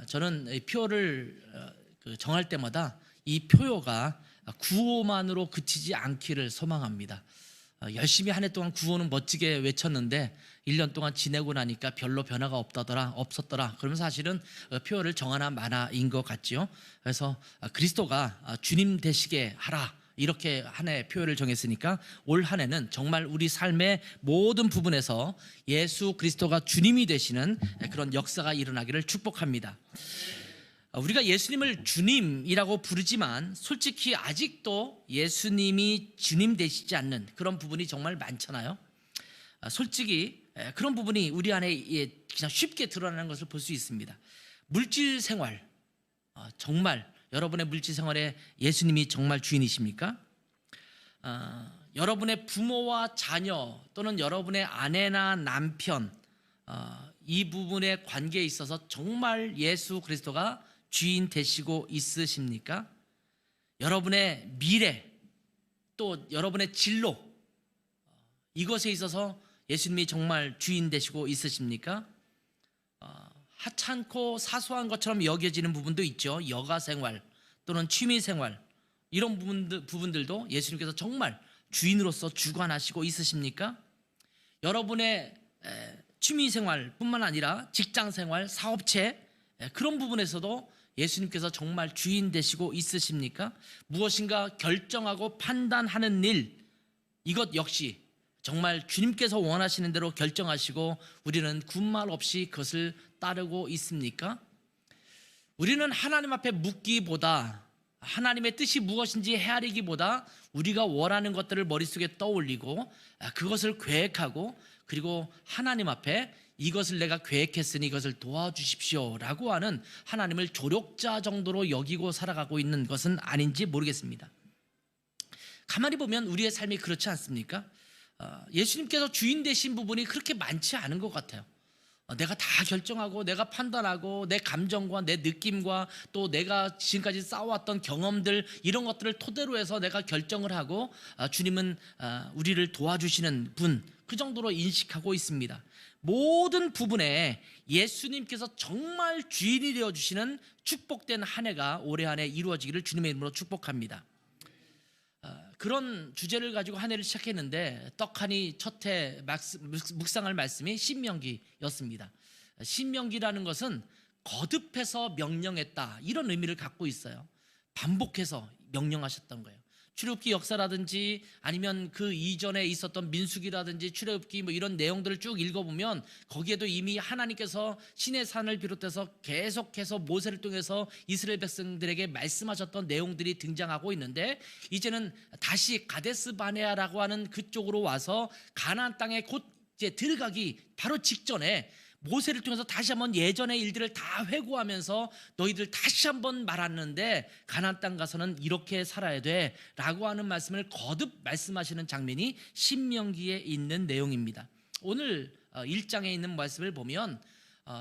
저는 이 표를 정할 때마다 이 표요가 구호만으로 그치지 않기를 소망합니다. 열심히 한 해 동안 구호는 멋지게 외쳤는데 1년 동안 지내고 나니까 별로 변화가 없었더라. 그러면 사실은 표요를 정하나 마나인 것 같죠. 그래서 그리스도가 주님 되시게 하라, 이렇게 한 해 표요를 정했으니까 올 한 해는 정말 우리 삶의 모든 부분에서 예수 그리스도가 주님이 되시는 그런 역사가 일어나기를 축복합니다. 우리가 예수님을 주님이라고 부르지만 솔직히 아직도 예수님이 주님 되시지 않는 그런 부분이 정말 많잖아요. 솔직히 그런 부분이 우리 안에 그냥 쉽게 드러나는 것을 볼 수 있습니다. 물질 생활, 정말 여러분의 물질 생활에 예수님이 정말 주인이십니까? 여러분의 부모와 자녀 또는 여러분의 아내나 남편, 이 부분의 관계에 있어서 정말 예수 그리스도가 주인 되시고 있으십니까? 여러분의 미래 또 여러분의 진로, 이것에 있어서 예수님이 정말 주인 되시고 있으십니까? 하찮고 사소한 것처럼 여겨지는 부분도 있죠. 여가 생활 또는 취미 생활, 이런 부분들도 예수님께서 정말 주인으로서 주관하시고 있으십니까? 여러분의 취미 생활뿐만 아니라 직장 생활, 사업체, 그런 부분에서도 예수님께서 정말 주인 되시고 있으십니까? 무엇인가 결정하고 판단하는 일, 이것 역시 정말 주님께서 원하시는 대로 결정하시고 우리는 군말 없이 그것을 따르고 있습니까? 우리는 하나님 앞에 묻기보다, 하나님의 뜻이 무엇인지 헤아리기보다 우리가 원하는 것들을 머릿속에 떠올리고 그것을 계획하고, 그리고 하나님 앞에 이것을 내가 계획했으니 이것을 도와주십시오 라고 하는 하나님을 조력자 정도로 여기고 살아가고 있는 것은 아닌지 모르겠습니다. 가만히 보면 우리의 삶이 그렇지 않습니까? 예수님께서 주인 되신 부분이 그렇게 많지 않은 것 같아요. 내가 다 결정하고 내가 판단하고 내 감정과 내 느낌과 또 내가 지금까지 쌓아왔던 경험들, 이런 것들을 토대로 해서 내가 결정을 하고 주님은 우리를 도와주시는 분, 그 정도로 인식하고 있습니다. 모든 부분에 예수님께서 정말 주인이 되어주시는 축복된 한 해가 올해 한 해 이루어지기를 주님의 이름으로 축복합니다. 그런 주제를 가지고 한 해를 시작했는데 떡하니 첫 해 묵상할 말씀이 신명기였습니다. 신명기라는 것은 거듭해서 명령했다, 이런 의미를 갖고 있어요. 반복해서 명령하셨던 거예요. 출애굽기 역사라든지 아니면 그 이전에 있었던 민수기라든지 출애굽기 이런 내용들을 쭉 읽어보면 거기에도 이미 하나님께서 시내산을 비롯해서 계속해서 모세를 통해서 이스라엘 백성들에게 말씀하셨던 내용들이 등장하고 있는데, 이제는 다시 가데스 바네아라고 하는 그쪽으로 와서 가나안 땅에 곧 이제 들어가기 바로 직전에 모세를 통해서 다시 한번 예전의 일들을 다 회고하면서 너희들 다시 한번 말하는데 가나안 땅 가서는 이렇게 살아야 돼 라고 하는 말씀을 거듭 말씀하시는 장면이 신명기에 있는 내용입니다. 오늘 1장에 있는 말씀을 보면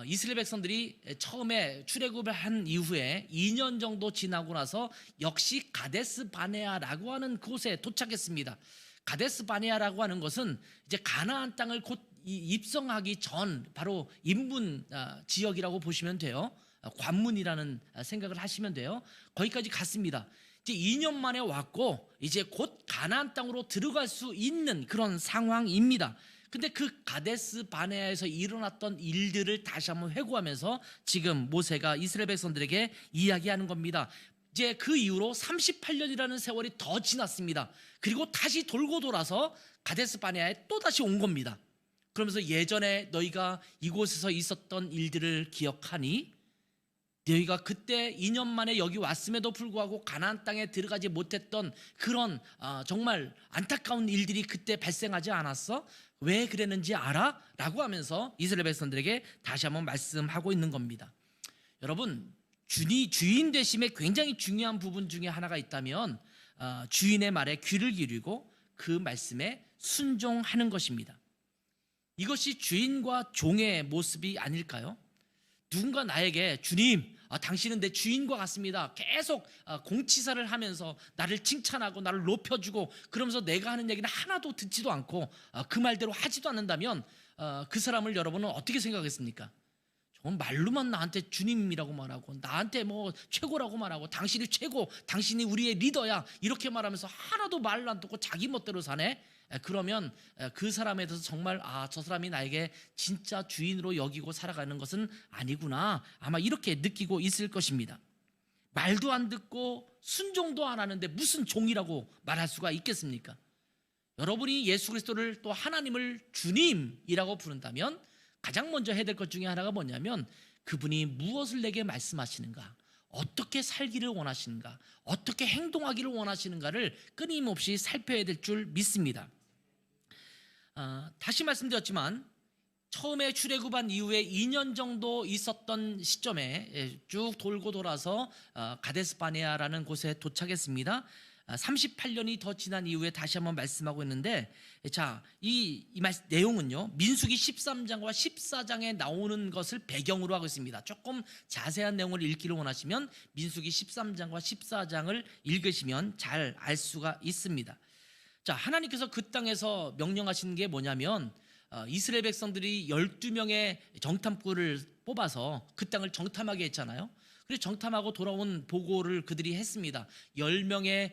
이스라엘 백성들이 처음에 출애굽을 한 이후에 2년 정도 지나고 나서 역시 가데스 바네아라고 하는 곳에 도착했습니다. 가데스 바네아라고 하는 것은 이제 가나안 땅을 곧 입성하기 전 바로 인문 지역이라고 보시면 돼요. 관문이라는 생각을 하시면 돼요. 거기까지 갔습니다. 이제 2년 만에 왔고 이제 곧 가나안 땅으로 들어갈 수 있는 그런 상황입니다. 근데 그 가데스 바네아에서 일어났던 일들을 다시 한번 회고하면서 지금 모세가 이스라엘 백성들에게 이야기하는 겁니다. 이제 그 이후로 38년이라는 세월이 더 지났습니다. 그리고 다시 돌고 돌아서 가데스 바네아에 또 다시 온 겁니다. 그러면서 예전에 너희가 이곳에서 있었던 일들을 기억하니? 너희가 그때 2년 만에 여기 왔음에도 불구하고 가나안 땅에 들어가지 못했던 그런 정말 안타까운 일들이 그때 발생하지 않았어? 왜 그랬는지 알아? 라고 하면서 이스라엘 백성들에게 다시 한번 말씀하고 있는 겁니다. 여러분, 주인 되심의 굉장히 중요한 부분 중에 하나가 있다면 주인의 말에 귀를 기울이고 그 말씀에 순종하는 것입니다. 이것이 주인과 종의 모습이 아닐까요? 누군가 나에게 주님, 당신은 내 주인과 같습니다, 계속 공치사를 하면서 나를 칭찬하고 나를 높여주고 그러면서 내가 하는 얘기는 하나도 듣지도 않고 그 말대로 하지도 않는다면 그 사람을 여러분은 어떻게 생각했습니까? 말로만 나한테 주님이라고 말하고 나한테 뭐 최고라고 말하고 당신이 최고, 당신이 우리의 리더야 이렇게 말하면서 하나도 말을 안 듣고 자기 멋대로 사네. 그러면 그 사람에 대해서 정말 저 사람이 나에게 진짜 주인으로 여기고 살아가는 것은 아니구나, 아마 이렇게 느끼고 있을 것입니다. 말도 안 듣고 순종도 안 하는데 무슨 종이라고 말할 수가 있겠습니까? 여러분이 예수 그리스도를 또 하나님을 주님이라고 부른다면 가장 먼저 해야 될 것 중에 하나가 뭐냐면 그분이 무엇을 내게 말씀하시는가, 어떻게 살기를 원하시는가, 어떻게 행동하기를 원하시는가를 끊임없이 살펴야 될 줄 믿습니다. 다시 말씀드렸지만 처음에 출애굽한 이후에 2년 정도 있었던 시점에 쭉 돌고 돌아서 가데스 바네아라는 곳에 도착했습니다. 38년이 더 지난 이후에 다시 한번 말씀하고 있는데, 자, 이 내용은요 민수기 13장과 14장에 나오는 것을 배경으로 하고 있습니다. 조금 자세한 내용을 읽기를 원하시면 민수기 13장과 14장을 읽으시면 잘 알 수가 있습니다. 자, 하나님께서 그 땅에서 명령하신 게 뭐냐면 이스라엘 백성들이 12명의 정탐꾼을 뽑아서 그 땅을 정탐하게 했잖아요. 그래서 정탐하고 돌아온 보고를 그들이 했습니다. 10명의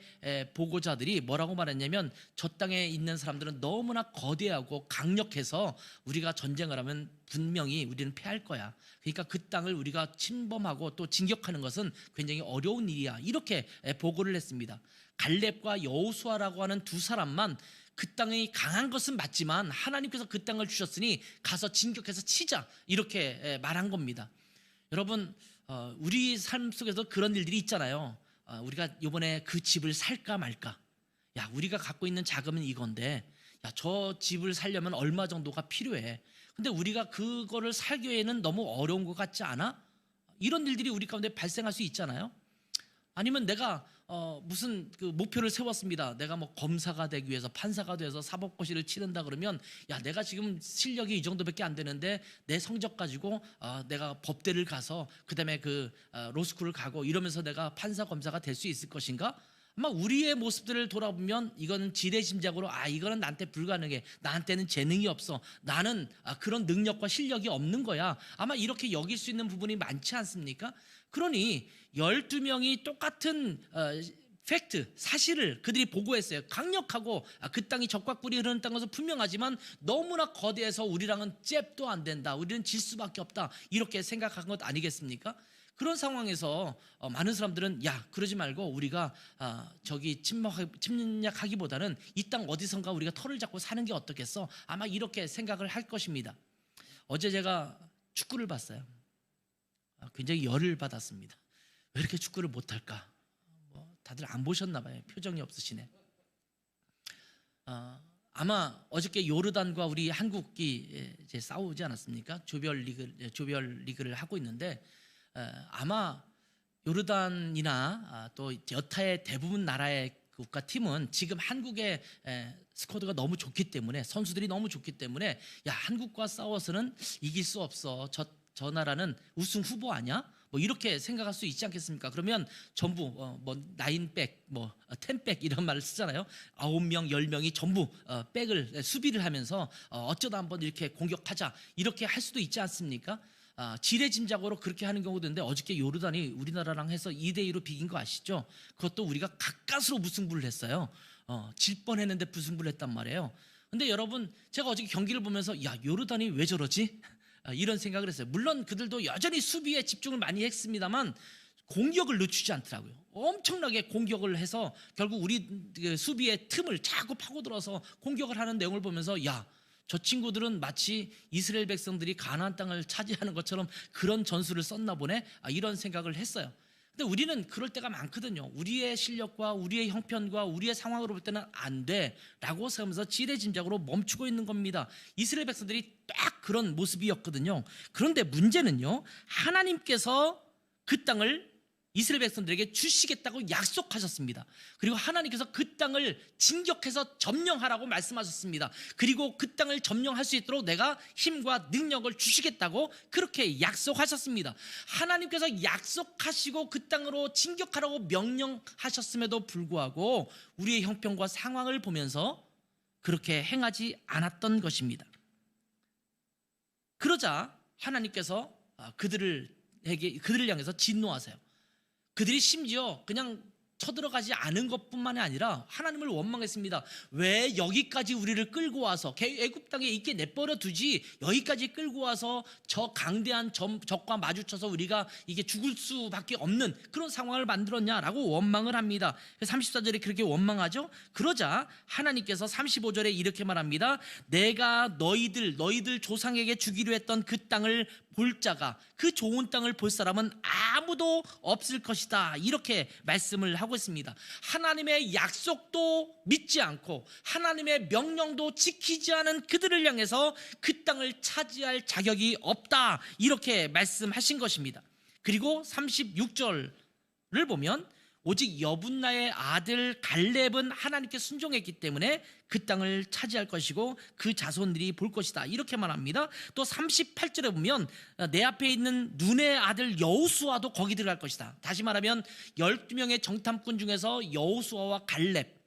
보고자들이 뭐라고 말했냐면 저 땅에 있는 사람들은 너무나 거대하고 강력해서 우리가 전쟁을 하면 분명히 우리는 패할 거야. 그러니까 그 땅을 우리가 침범하고 또 진격하는 것은 굉장히 어려운 일이야, 이렇게 보고를 했습니다. 갈렙과 여호수아라고 하는 두 사람만 그 땅이 강한 것은 맞지만 하나님께서 그 땅을 주셨으니 가서 진격해서 치자, 이렇게 말한 겁니다. 여러분, 우리 삶 속에서 그런 일들이 있잖아요. 우리가 이번에 그 집을 살까 말까. 야, 우리가 갖고 있는 자금은 이건데, 야, 저 집을 살려면 얼마 정도가 필요해. 근데 우리가 그거를 살기에는 너무 어려운 것 같지 않아? 이런 일들이 우리 가운데 발생할 수 있잖아요. 아니면 내가 무슨 그 목표를 세웠습니다. 내가 뭐 검사가 되기 위해서 판사가 돼서 사법고시를 치른다 그러면, 야, 내가 지금 실력이 이 정도밖에 안 되는데 내 성적 가지고 내가 법대를 가서 그다음에 그 로스쿨을 가고 이러면서 내가 판사 검사가 될 수 있을 것인가? 아마 우리의 모습들을 돌아보면 이건 지레짐작으로 이거는 나한테 불가능해, 나한테는 재능이 없어, 나는 그런 능력과 실력이 없는 거야, 아마 이렇게 여길 수 있는 부분이 많지 않습니까? 그러니 12명이 똑같은 팩트, 사실을 그들이 보고했어요. 강력하고 그 땅이 적과 꿀이 흐르는 땅에서 분명하지만 너무나 거대해서 우리랑은 잽도 안 된다, 우리는 질 수밖에 없다, 이렇게 생각한 것 아니겠습니까? 그런 상황에서 많은 사람들은 야, 그러지 말고 우리가 저기 침략하기보다는 이 땅 어디선가 우리가 털을 잡고 사는 게 어떻겠어, 아마 이렇게 생각을 할 것입니다. 어제 제가 축구를 봤어요. 굉장히 열을 받았습니다. 왜 이렇게 축구를 못할까? 다들 안 보셨나 봐요. 표정이 없으시네. 아마 어저께 요르단과 우리 한국이 이제 싸우지 않았습니까? 조별 리그를 하고 있는데, 아마 요르단이나 또 여타의 대부분 나라의 국가팀은 지금 한국의 스쿼드가 너무 좋기 때문에, 선수들이 너무 좋기 때문에 야, 한국과 싸워서는 이길 수 없어, 저 나라는 우승 후보 아니야? 뭐 이렇게 생각할 수 있지 않겠습니까? 그러면 전부 뭐 9백, 뭐 10백 이런 말을 쓰잖아요. 9명, 10명이 전부 백을 수비를 하면서 어쩌다 한번 이렇게 공격하자, 이렇게 할 수도 있지 않습니까? 지레짐작으로 그렇게 하는 경우도 있는데, 어저께 요르단이 우리나라랑 해서 2대2로 비긴 거 아시죠? 그것도 우리가 가까스로 무승부를 했어요. 질 뻔했는데 무승부를 했단 말이에요. 근데 여러분, 제가 어저께 경기를 보면서 야, 요르단이 왜 저러지? 이런 생각을 했어요. 물론 그들도 여전히 수비에 집중을 많이 했습니다만 공격을 늦추지 않더라고요. 엄청나게 공격을 해서 결국 우리 수비의 틈을 자꾸 파고들어서 공격을 하는 내용을 보면서 야, 저 친구들은 마치 이스라엘 백성들이 가나안 땅을 차지하는 것처럼 그런 전술을 썼나 보네, 이런 생각을 했어요. 근데 우리는 그럴 때가 많거든요. 우리의 실력과 우리의 형편과 우리의 상황으로 볼 때는 안 돼라고 생각하면서 지레짐작으로 멈추고 있는 겁니다. 이스라엘 백성들이 딱 그런 모습이었거든요. 그런데 문제는요, 하나님께서 그 땅을 이스라엘 백성들에게 주시겠다고 약속하셨습니다. 그리고 하나님께서 그 땅을 진격해서 점령하라고 말씀하셨습니다. 그리고 그 땅을 점령할 수 있도록 내가 힘과 능력을 주시겠다고 그렇게 약속하셨습니다. 하나님께서 약속하시고 그 땅으로 진격하라고 명령하셨음에도 불구하고 우리의 형편과 상황을 보면서 그렇게 행하지 않았던 것입니다. 그러자 하나님께서 그들을 향해서 진노하세요. 그들이 심지어 그냥 쳐들어가지 않은 것뿐만이 아니라 하나님을 원망했습니다. 왜 여기까지 우리를 끌고 와서 애굽 땅에 있게 내버려 두지, 여기까지 끌고 와서 저 강대한 적과 마주쳐서 우리가 이게 죽을 수밖에 없는 그런 상황을 만들었냐라고 원망을 합니다. 34절에 그렇게 원망하죠. 그러자 하나님께서 35절에 이렇게 말합니다. 내가 너희들 조상에게 주기로 했던 그 땅을 볼 자가, 그 좋은 땅을 볼 사람은 아무도 없을 것이다, 이렇게 말씀을 하고 있습니다. 하나님의 약속도 믿지 않고 하나님의 명령도 지키지 않은 그들을 향해서 그 땅을 차지할 자격이 없다, 이렇게 말씀하신 것입니다. 그리고 36절을 보면 오직 여분나의 아들 갈렙은 하나님께 순종했기 때문에 그 땅을 차지할 것이고 그 자손들이 볼 것이다, 이렇게 말합니다. 또 38절에 보면 내 앞에 있는 눈의 아들 여호수아도 거기 들어갈 것이다. 다시 말하면 12명의 정탐꾼 중에서 여호수아와 갈렙,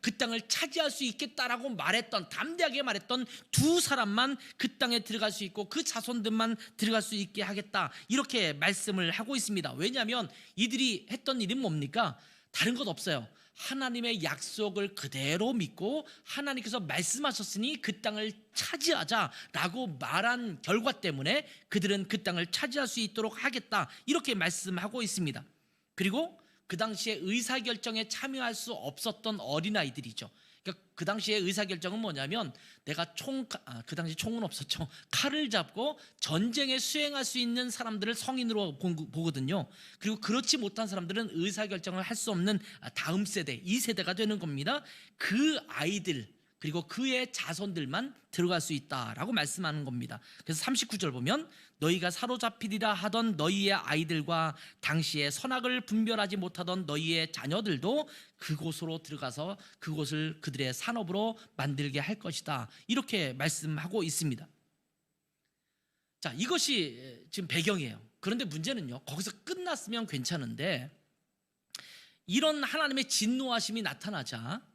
그 땅을 차지할 수 있겠다라고 말했던, 담대하게 말했던 두 사람만 그 땅에 들어갈 수 있고 그 자손들만 들어갈 수 있게 하겠다, 이렇게 말씀을 하고 있습니다. 왜냐하면 이들이 했던 일은 뭡니까? 다른 것 없어요. 하나님의 약속을 그대로 믿고 하나님께서 말씀하셨으니 그 땅을 차지하자라고 말한 결과 때문에 그들은 그 땅을 차지할 수 있도록 하겠다, 이렇게 말씀하고 있습니다. 그리고 그 당시에 의사결정에 참여할 수 없었던 어린아이들이죠. 그러니까 그 당시에 의사결정은 뭐냐면 내가 그 당시 총은 없었죠. 칼을 잡고 전쟁에 수행할 수 있는 사람들을 성인으로 보거든요. 그리고 그렇지 못한 사람들은 의사결정을 할 수 없는 다음 세대, 2세대가 되는 겁니다. 그 아이들 그리고 그의 자손들만 들어갈 수 있다라고 말씀하는 겁니다. 그래서 39절 보면 너희가 사로잡히리라 하던 너희의 아이들과 당시에 선악을 분별하지 못하던 너희의 자녀들도 그곳으로 들어가서 그곳을 그들의 산업으로 만들게 할 것이다, 이렇게 말씀하고 있습니다. 자, 이것이 지금 배경이에요. 그런데 문제는요, 거기서 끝났으면 괜찮은데 이런 하나님의 진노하심이 나타나자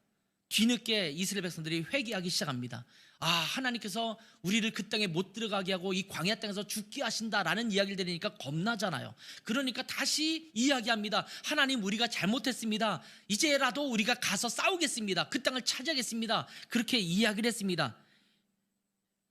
뒤늦게 이스라엘 백성들이 회개하기 시작합니다. 하나님께서 우리를 그 땅에 못 들어가게 하고 이 광야 땅에서 죽게 하신다라는 이야기를 들으니까 겁나잖아요. 그러니까 다시 이야기합니다. 하나님, 우리가 잘못했습니다. 이제라도 우리가 가서 싸우겠습니다. 그 땅을 차지하겠습니다. 그렇게 이야기를 했습니다.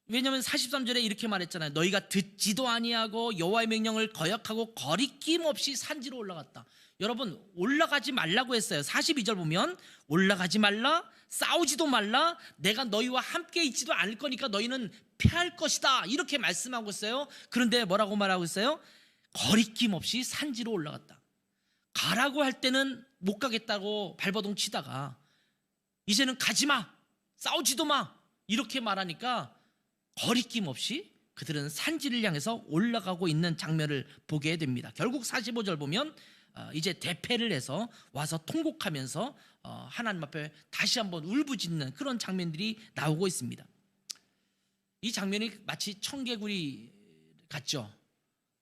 왜냐하면 43절에 이렇게 말했잖아요. 너희가 듣지도 아니하고 여호와의 명령을 거역하고 거리낌 없이 산지로 올라갔다. 여러분, 올라가지 말라고 했어요. 42절 보면 올라가지 말라, 싸우지도 말라, 내가 너희와 함께 있지도 않을 거니까 너희는 패할 것이다, 이렇게 말씀하고 있어요. 그런데 뭐라고 말하고 있어요? 거리낌 없이 산지로 올라갔다. 가라고 할 때는 못 가겠다고 발버둥 치다가 이제는 가지마, 싸우지도 마, 이렇게 말하니까 거리낌 없이 그들은 산지를 향해서 올라가고 있는 장면을 보게 됩니다. 결국 45절 보면 이제 대패를 해서 와서 통곡하면서 하나님 앞에 다시 한번 울부짖는 그런 장면들이 나오고 있습니다. 이 장면이 마치 청개구리 같죠.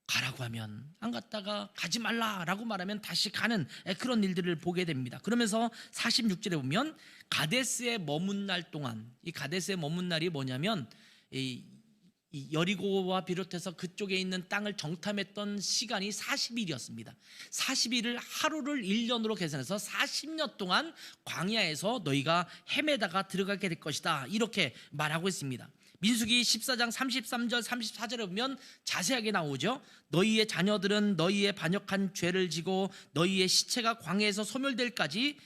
가라고 하면 안 갔다가 가지 말라라고 말하면 다시 가는 그런 일들을 보게 됩니다. 그러면서 46절에 보면 가데스에 머문 날 동안, 이 가데스에 머문 날이 뭐냐면 이 여리고와 비롯해서 그쪽에 있는 땅을 정탐했던 시간이 40일이었습니다. 40일을 하루를 1년으로 계산해서 40년 동안 광야에서 너희가 헤매다가 들어가게 될 것이다, 이렇게 말하고 있습니다. 민수기 14장 33절 34절에 보면 자세하게 나오죠. 너희의 자녀들은 너희의 반역한 죄를 지고 너희의 시체가 광야에서 소멸되기까지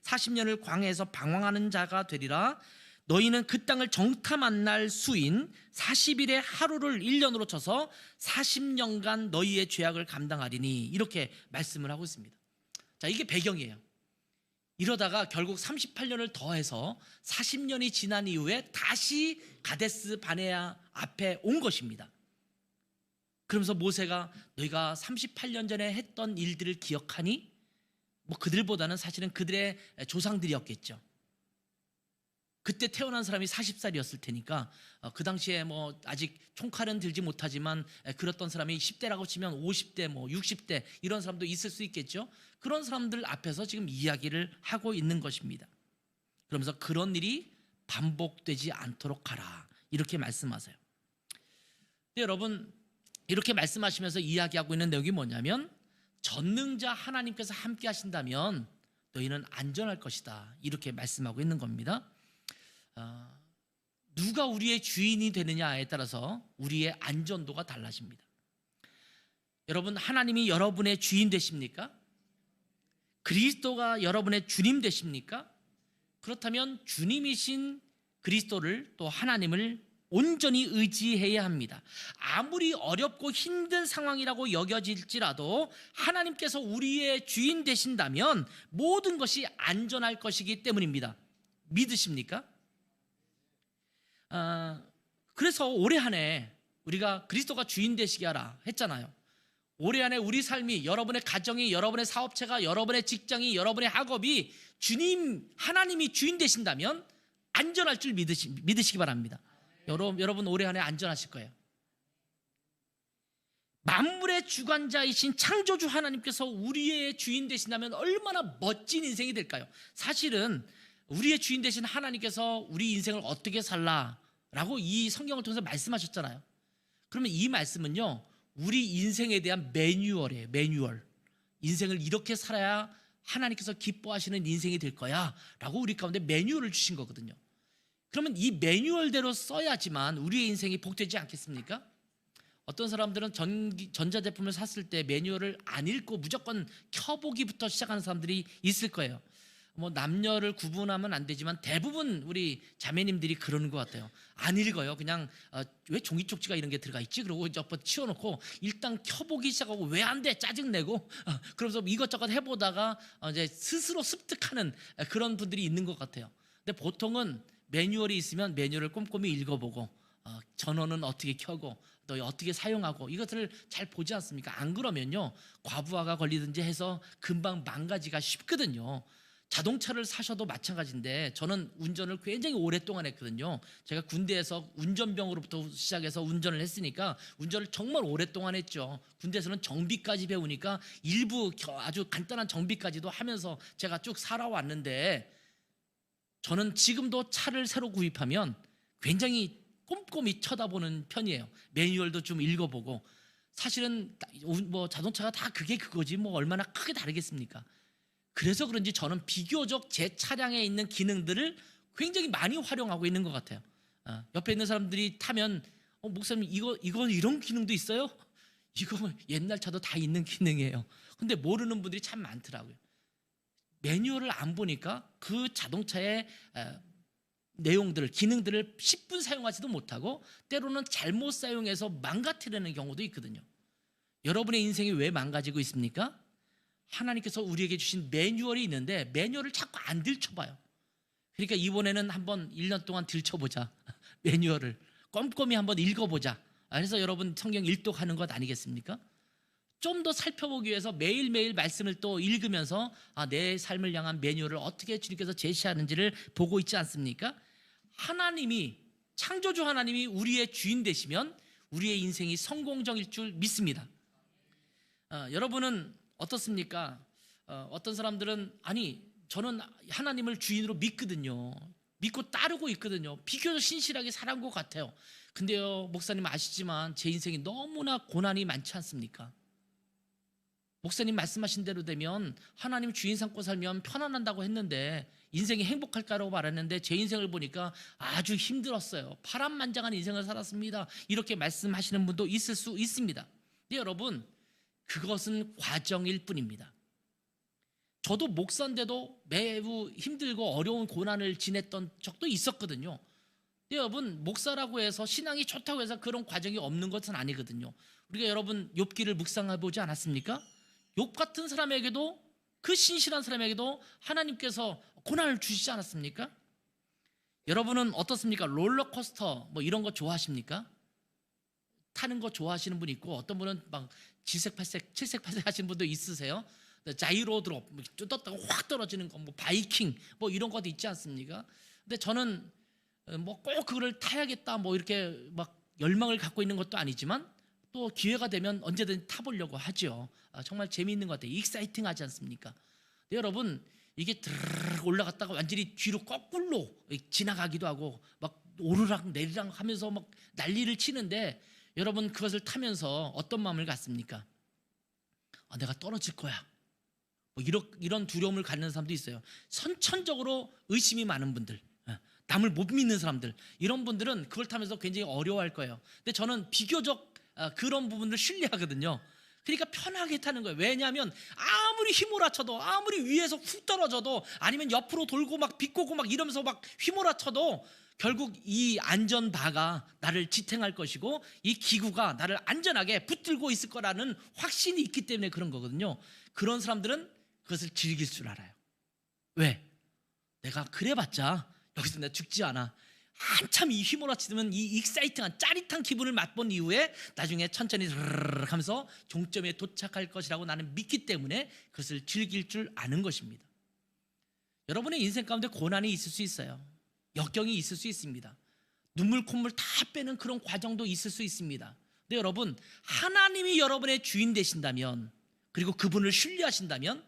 40년을 광야에서 방황하는 자가 되리라. 너희는 그 땅을 정탐한 날 수인 40일의 하루를 1년으로 쳐서 40년간 너희의 죄악을 감당하리니, 이렇게 말씀을 하고 있습니다. 자, 이게 배경이에요. 이러다가 결국 38년을 더해서 40년이 지난 이후에 다시 가데스 바네아 앞에 온 것입니다. 그러면서 모세가 너희가 38년 전에 했던 일들을 기억하니? 그들보다는 사실은 그들의 조상들이었겠죠. 그때 태어난 사람이 40살이었을 테니까 그 당시에 아직 총칼은 들지 못하지만 그랬던 사람이 10대라고 치면 50대 60대 이런 사람도 있을 수 있겠죠. 그런 사람들 앞에서 지금 이야기를 하고 있는 것입니다. 그러면서 그런 일이 반복되지 않도록 하라, 이렇게 말씀하세요. 근데 여러분, 이렇게 말씀하시면서 이야기하고 있는 내용이 뭐냐면 전능자 하나님께서 함께 하신다면 너희는 안전할 것이다. 이렇게 말씀하고 있는 겁니다. 누가 우리의 주인이 되느냐에 따라서 우리의 안전도가 달라집니다. 여러분, 하나님이 여러분의 주인 되십니까? 그리스도가 여러분의 주님 되십니까? 그렇다면 주님이신 그리스도를 또 하나님을 온전히 의지해야 합니다. 아무리 어렵고 힘든 상황이라고 여겨질지라도 하나님께서 우리의 주인 되신다면 모든 것이 안전할 것이기 때문입니다. 믿으십니까? 그래서 올해 한 해 우리가 그리스도가 주인 되시게 하라 했잖아요. 올해 안에 우리 삶이, 여러분의 가정이, 여러분의 사업체가, 여러분의 직장이, 여러분의 학업이 주님, 하나님이 주인 되신다면 안전할 줄 믿으시기 바랍니다. 여러분 올해 안에 안전하실 거예요. 만물의 주관자이신 창조주 하나님께서 우리의 주인 되신다면 얼마나 멋진 인생이 될까요? 사실은 우리의 주인 되신 하나님께서 우리 인생을 어떻게 살라라고 이 성경을 통해서 말씀하셨잖아요. 그러면 이 말씀은요, 우리 인생에 대한 매뉴얼이에요. 매뉴얼. 인생을 이렇게 살아야 하나님께서 기뻐하시는 인생이 될 거야 라고 우리 가운데 매뉴얼을 주신 거거든요. 그러면 이 매뉴얼대로 써야지만 우리의 인생이 복되지 않겠습니까? 어떤 사람들은 전자제품을 샀을 때 매뉴얼을 안 읽고 무조건 켜보기부터 시작하는 사람들이 있을 거예요. 뭐 남녀를 구분하면 안 되지만 대부분 우리 자매님들이 그러는 것 같아요. 안 읽어요. 그냥 왜 종이 쪽지가 이런 게 들어가 있지? 그러고 이제 치워놓고 일단 켜보기 시작하고 왜 안 돼? 짜증내고 그러면서 이것저것 해보다가 이제 스스로 습득하는 그런 분들이 있는 것 같아요. 근데 보통은 매뉴얼이 있으면 매뉴얼을 꼼꼼히 읽어보고 전원은 어떻게 켜고 또 어떻게 사용하고 이것을 잘 보지 않습니까? 안 그러면요, 과부하가 걸리든지 해서 금방 망가지기가 쉽거든요. 자동차를 사셔도 마찬가지인데 저는 운전을 굉장히 오랫동안 했거든요. 제가 군대에서 운전병으로부터 시작해서 운전을 했으니까 운전을 정말 오랫동안 했죠. 군대에서는 정비까지 배우니까 일부 아주 간단한 정비까지도 하면서 제가 쭉 살아왔는데, 저는 지금도 차를 새로 구입하면 굉장히 꼼꼼히 쳐다보는 편이에요. 매뉴얼도 좀 읽어보고. 사실은 뭐 자동차가 다 그거지 뭐 얼마나 크게 다르겠습니까? 그래서 그런지 저는 비교적 제 차량에 있는 기능들을 굉장히 많이 활용하고 있는 것 같아요. 옆에 있는 사람들이 타면 목사님 이거 이런 기능도 있어요? 이거 옛날 차도 다 있는 기능이에요. 근데 모르는 분들이 참 많더라고요. 매뉴얼을 안 보니까 그 자동차의 내용들을, 기능들을 10분 사용하지도 못하고 때로는 잘못 사용해서 망가뜨리는 경우도 있거든요. 여러분의 인생이 왜 망가지고 있습니까? 하나님께서 우리에게 주신 매뉴얼이 있는데 매뉴얼을 자꾸 안 들춰봐요. 그러니까 이번에는 한번 1년 동안 들춰보자. 매뉴얼을 꼼꼼히 한번 읽어보자. 그래서 여러분 성경 일독하는 것 아니겠습니까? 좀 더 살펴보기 위해서 매일매일 말씀을 또 읽으면서 내 삶을 향한 매뉴얼을 어떻게 주님께서 제시하는지를 보고 있지 않습니까? 하나님이, 창조주 하나님이 우리의 주인 되시면 우리의 인생이 성공적일 줄 믿습니다. 여러분은 어떻습니까? 어떤 사람들은 저는 하나님을 주인으로 믿거든요. 믿고 따르고 있거든요. 비교적 신실하게 살아온 것 같아요. 근데요, 목사님 아시지만 제 인생이 너무나 고난이 많지 않습니까? 목사님 말씀하신 대로 되면 하나님 주인 삼고 살면 편안한다고 했는데 인생이 행복할까라고 말했는데 제 인생을 보니까 아주 힘들었어요. 파란만장한 인생을 살았습니다. 이렇게 말씀하시는 분도 있을 수 있습니다. 근데 여러분, 그것은 과정일 뿐입니다. 저도 목사인데도 매우 힘들고 어려운 고난을 지냈던 적도 있었거든요. 근데 여러분, 목사라고 해서 신앙이 좋다고 해서 그런 과정이 없는 것은 아니거든요. 우리가 여러분 욥기를 묵상해 보지 않았습니까? 욥 같은 사람에게도, 그 신실한 사람에게도 하나님께서 고난을 주시지 않았습니까? 여러분은 어떻습니까? 롤러코스터 뭐 이런 거 좋아하십니까? 타는 거 좋아하시는 분 있고 어떤 분은 막 질색팔색, 칠색팔색 하시는 분도 있으세요. 자이로 드롭, 뜯었다가 확 떨어지는 거, 뭐 바이킹, 뭐 이런 것도 있지 않습니까? 근데 저는 뭐 꼭 그거를 타야겠다, 뭐 이렇게 막 열망을 갖고 있는 것도 아니지만 또 기회가 되면 언제든 타보려고 하죠. 정말 재미있는 것 같아요. 익사이팅하지 않습니까? 근데 여러분, 이게 드르르 올라갔다가 완전히 뒤로 거꾸로 지나가기도 하고 막 오르락 내리락 하면서 막 난리를 치는데, 여러분 그것을 타면서 어떤 마음을 갖습니까? 내가 떨어질 거야. 뭐 이런 두려움을 갖는 사람도 있어요. 선천적으로 의심이 많은 분들, 남을 못 믿는 사람들, 이런 분들은 그걸 타면서 굉장히 어려워할 거예요. 근데 저는 비교적 그런 부분을 신뢰하거든요. 그러니까 편하게 타는 거예요. 왜냐하면 아무리 휘몰아쳐도, 아무리 위에서 훅 떨어져도, 아니면 옆으로 돌고 막 비꼬고 막 이러면서 막 휘몰아쳐도 결국 이 안전바가 나를 지탱할 것이고 이 기구가 나를 안전하게 붙들고 있을 거라는 확신이 있기 때문에 그런 거거든요. 그런 사람들은 그것을 즐길 줄 알아요. 왜? 내가 그래봤자 여기서 내가 죽지 않아. 한참 이 휘몰아치면 이 익사이팅한 짜릿한 기분을 맛본 이후에 나중에 천천히 하면서 종점에 도착할 것이라고 나는 믿기 때문에 그것을 즐길 줄 아는 것입니다. 여러분의 인생 가운데 고난이 있을 수 있어요. 역경이 있을 수 있습니다. 눈물 콧물 다 빼는 그런 과정도 있을 수 있습니다. 근데 여러분, 하나님이 여러분의 주인 되신다면, 그리고 그분을 신뢰하신다면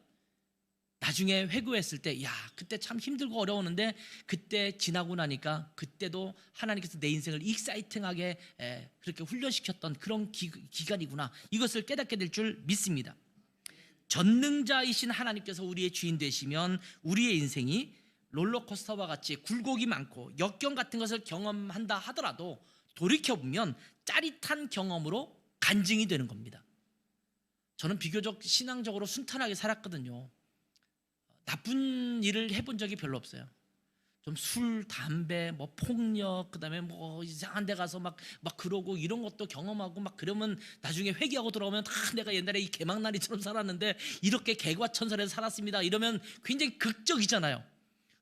나중에 회고했을 때, 야, 그때 참 힘들고 어려웠는데 그때 지나고 나니까 그때도 하나님께서 내 인생을 익사이팅하게 그렇게 훈련시켰던 그런 기간이구나, 이것을 깨닫게 될 줄 믿습니다. 전능자이신 하나님께서 우리의 주인 되시면 우리의 인생이 롤러코스터와 같이 굴곡이 많고 역경 같은 것을 경험한다 하더라도 돌이켜보면 짜릿한 경험으로 간증이 되는 겁니다. 저는 비교적 신앙적으로 순탄하게 살았거든요. 나쁜 일을 해본 적이 별로 없어요. 좀 술, 담배, 뭐 폭력, 그다음에 뭐 이상한 데 가서 막 그러고 이런 것도 경험하고 막 그러면 나중에 회개하고 돌아오면 내가 옛날에 이 개망나니처럼 살았는데 이렇게 개과천선해서 살았습니다, 이러면 굉장히 극적이잖아요.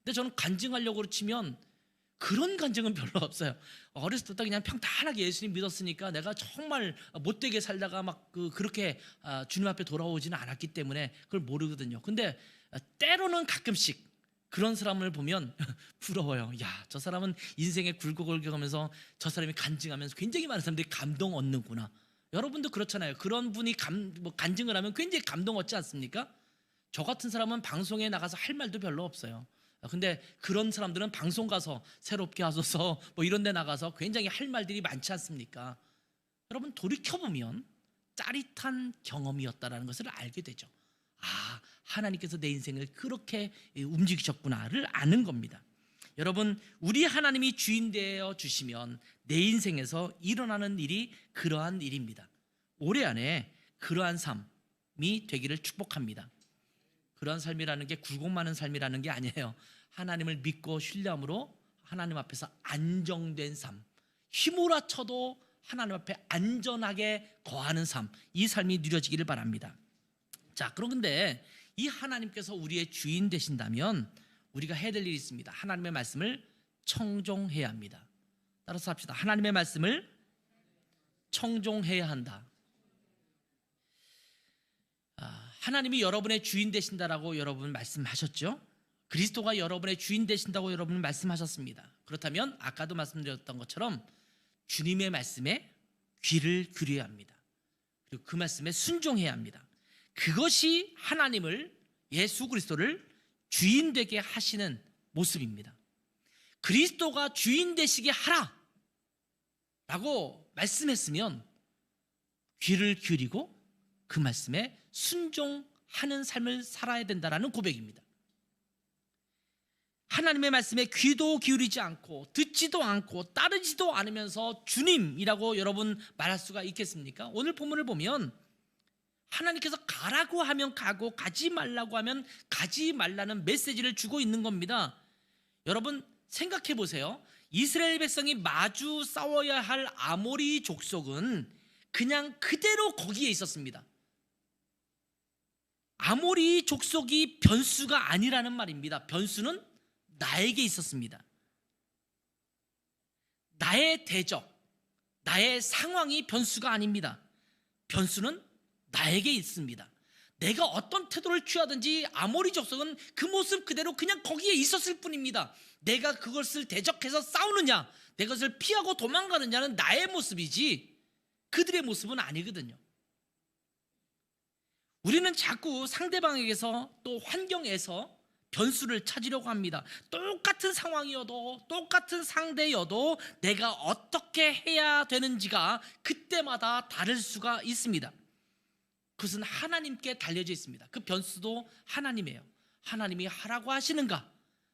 근데 저는 간증하려고 치면 그런 간증은 별로 없어요. 어렸을 때부터 그냥 평탄하게 예수님 믿었으니까 내가 정말 못되게 살다가 막 그렇게 주님 앞에 돌아오지는 않았기 때문에 그걸 모르거든요. 근데 때로는 가끔씩 그런 사람을 보면 부러워요. 야, 저 사람은 인생의 굴곡을 겪으면서 저 사람이 간증하면서 굉장히 많은 사람들이 감동 얻는구나. 여러분도 그렇잖아요. 그런 분이 간증을 하면 굉장히 감동 얻지 않습니까? 저 같은 사람은 방송에 나가서 할 말도 별로 없어요. 근데 그런 사람들은 방송 가서 새롭게 하소서 뭐 이런 데 나가서 굉장히 할 말들이 많지 않습니까? 여러분, 돌이켜보면 짜릿한 경험이었다라는 것을 알게 되죠. 아, 하나님께서 내 인생을 그렇게 움직이셨구나를 아는 겁니다. 여러분, 우리 하나님이 주인 되어 주시면 내 인생에서 일어나는 일이 그러한 일입니다. 올해 안에 그러한 삶이 되기를 축복합니다. 그런 삶이라는 게 굴곡 많은 삶이라는 게 아니에요. 하나님을 믿고 신뢰함으로 하나님 앞에서 안정된 삶, 휘몰아쳐도 하나님 앞에 안전하게 거하는 삶, 이 삶이 누려지기를 바랍니다. 자, 그런데 이 하나님께서 우리의 주인 되신다면 우리가 해야 될 일이 있습니다. 하나님의 말씀을 청종해야 합니다. 따라서 합시다. 하나님의 말씀을 청종해야 한다. 하나님이 여러분의 주인 되신다라고 여러분 말씀하셨죠? 그리스도가 여러분의 주인 되신다고 여러분 말씀하셨습니다. 그렇다면 아까도 말씀드렸던 것처럼 주님의 말씀에 귀를 기울여야 합니다. 그리고 그 말씀에 순종해야 합니다. 그것이 하나님을, 예수 그리스도를 주인 되게 하시는 모습입니다. 그리스도가 주인 되시게 하라 라고 말씀했으면 귀를 기울이고 그 말씀에 순종하는 삶을 살아야 된다라는 고백입니다. 하나님의 말씀에 귀도 기울이지 않고 듣지도 않고 따르지도 않으면서 주님이라고 여러분 말할 수가 있겠습니까? 오늘 본문을 보면 하나님께서 가라고 하면 가고 가지 말라고 하면 가지 말라는 메시지를 주고 있는 겁니다. 여러분 생각해 보세요. 이스라엘 백성이 마주 싸워야 할 아모리 족속은 그냥 그대로 거기에 있었습니다. 아모리 족속이 변수가 아니라는 말입니다. 변수는 나에게 있었습니다. 나의 대적, 나의 상황이 변수가 아닙니다. 변수는 나에게 있습니다. 내가 어떤 태도를 취하든지 아모리 족속은 그 모습 그대로 그냥 거기에 있었을 뿐입니다. 내가 그것을 대적해서 싸우느냐, 내 것을 피하고 도망가느냐는 나의 모습이지 그들의 모습은 아니거든요. 우리는 자꾸 상대방에게서 또 환경에서 변수를 찾으려고 합니다. 똑같은 상황이어도 똑같은 상대여도 내가 어떻게 해야 되는지가 그때마다 다를 수가 있습니다. 그것은 하나님께 달려져 있습니다. 그 변수도 하나님이에요. 하나님이 하라고 하시는가,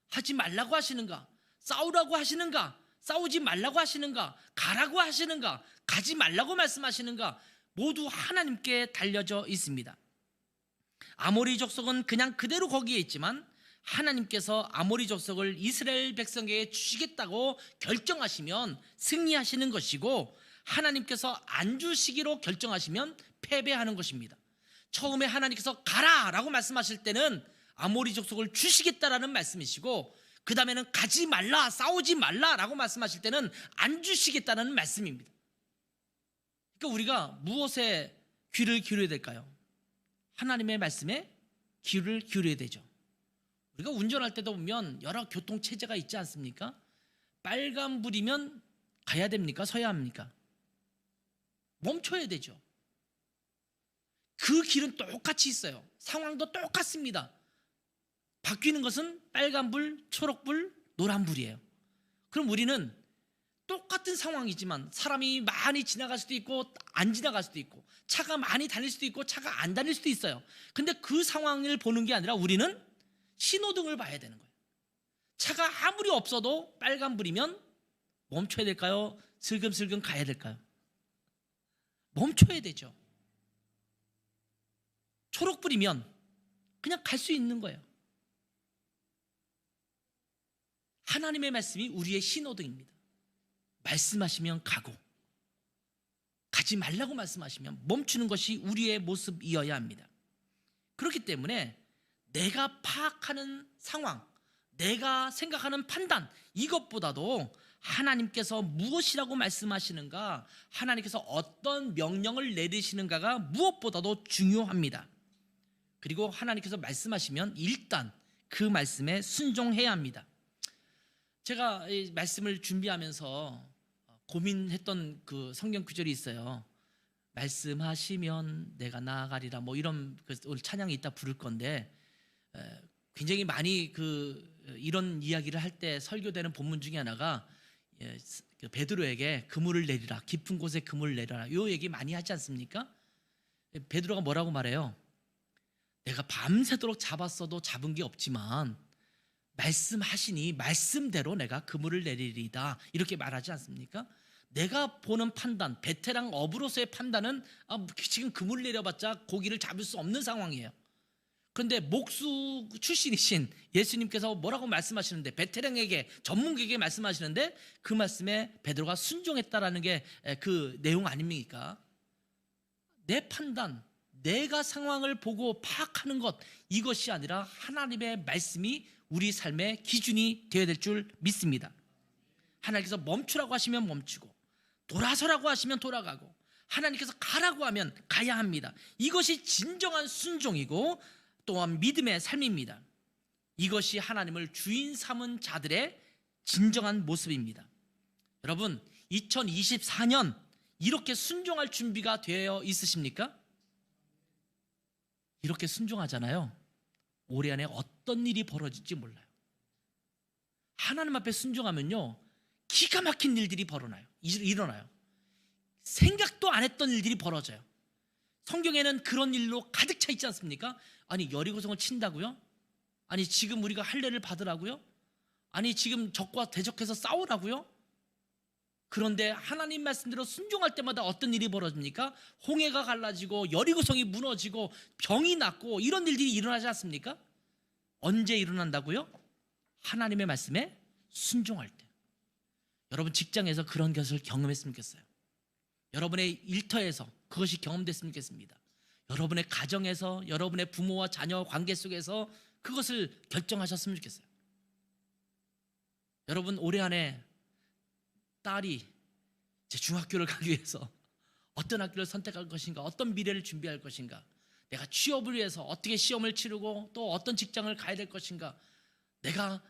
하지 말라고 하시는가, 싸우라고 하시는가, 싸우지 말라고 하시는가, 가라고 하시는가, 가지 말라고 말씀하시는가, 모두 하나님께 달려져 있습니다. 아모리 족속은 그냥 그대로 거기에 있지만 하나님께서 아모리 족속을 이스라엘 백성에게 주시겠다고 결정하시면 승리하시는 것이고, 하나님께서 안 주시기로 결정하시면 패배하는 것입니다. 처음에 하나님께서 가라라고 말씀하실 때는 아모리 족속을 주시겠다라는 말씀이시고, 그 다음에는 가지 말라, 싸우지 말라라고 말씀하실 때는 안 주시겠다는 말씀입니다. 그러니까 우리가 무엇에 귀를 기울여야 될까요? 하나님의 말씀에 귀를 기울여야 되죠. 우리가 운전할 때도 보면 여러 교통체제가 있지 않습니까? 빨간불이면 가야 됩니까? 서야 합니까? 멈춰야 되죠. 그 길은 똑같이 있어요. 상황도 똑같습니다. 바뀌는 것은 빨간불, 초록불, 노란불이에요. 그럼 우리는 똑같은 상황이지만 사람이 많이 지나갈 수도 있고 안 지나갈 수도 있고, 차가 많이 다닐 수도 있고 차가 안 다닐 수도 있어요. 근데 그 상황을 보는 게 아니라 우리는 신호등을 봐야 되는 거예요. 차가 아무리 없어도 빨간불이면 멈춰야 될까요? 슬금슬금 가야 될까요? 멈춰야 되죠. 초록불이면 그냥 갈 수 있는 거예요. 하나님의 말씀이 우리의 신호등입니다. 말씀하시면 가고, 가지 말라고 말씀하시면 멈추는 것이 우리의 모습이어야 합니다. 그렇기 때문에 내가 파악하는 상황, 내가 생각하는 판단, 이것보다도 하나님께서 무엇이라고 말씀하시는가, 하나님께서 어떤 명령을 내리시는가가 무엇보다도 중요합니다. 그리고 하나님께서 말씀하시면 일단 그 말씀에 순종해야 합니다. 제가 이 말씀을 준비하면서 고민했던 그 성경 구절이 있어요. 말씀하시면 내가 나아가리라, 뭐 이런 오늘 찬양이 있다 부를 건데, 굉장히 많이 이런 이야기를 할 때 설교되는 본문 중에 하나가 베드로에게 그물을 내리라, 깊은 곳에 그물을 내리라, 이 얘기 많이 하지 않습니까? 베드로가 뭐라고 말해요? 내가 밤새도록 잡았어도 잡은 게 없지만 말씀하시니 말씀대로 내가 그물을 내리리다, 이렇게 말하지 않습니까? 내가 보는 판단, 베테랑 어부로서의 판단은 지금 그물을 내려봤자 고기를 잡을 수 없는 상황이에요. 그런데 목수 출신이신 예수님께서 뭐라고 말씀하시는데, 베테랑에게, 전문가에게 말씀하시는데 그 말씀에 베드로가 순종했다라는 게 그 내용 아닙니까? 내 판단, 내가 상황을 보고 파악하는 것, 이것이 아니라 하나님의 말씀이 우리 삶의 기준이 되어야 될 줄 믿습니다. 하나님께서 멈추라고 하시면 멈추고, 돌아서라고 하시면 돌아가고, 하나님께서 가라고 하면 가야 합니다. 이것이 진정한 순종이고 또한 믿음의 삶입니다. 이것이 하나님을 주인 삼은 자들의 진정한 모습입니다. 여러분, 2024년 이렇게 순종할 준비가 되어 있으십니까? 이렇게 순종하잖아요. 올해 안에 어떤 일이 벌어질지 몰라요. 하나님 앞에 순종하면요, 기가 막힌 일들이 일어나요. 생각도 안 했던 일들이 벌어져요. 성경에는 그런 일로 가득 차 있지 않습니까? 아니, 여리고성을 친다고요? 아니, 지금 우리가 할례를 받으라고요? 아니, 지금 적과 대적해서 싸우라고요? 그런데 하나님 말씀대로 순종할 때마다 어떤 일이 벌어집니까? 홍해가 갈라지고 여리고성이 무너지고 병이 낫고 이런 일들이 일어나지 않습니까? 언제 일어난다고요? 하나님의 말씀에 순종할 때. 여러분, 직장에서 그런 것을 경험했으면 좋겠어요. 여러분의 일터에서 그것이 경험됐으면 좋겠습니다. 여러분의 가정에서, 여러분의 부모와 자녀 관계 속에서 그것을 결정하셨으면 좋겠어요. 여러분, 올해 안에 딸이 제 중학교를 가기 위해서 어떤 학교를 선택할 것인가, 어떤 미래를 준비할 것인가, 내가 취업을 위해서 어떻게 시험을 치르고 또 어떤 직장을 가야 될 것인가, 내가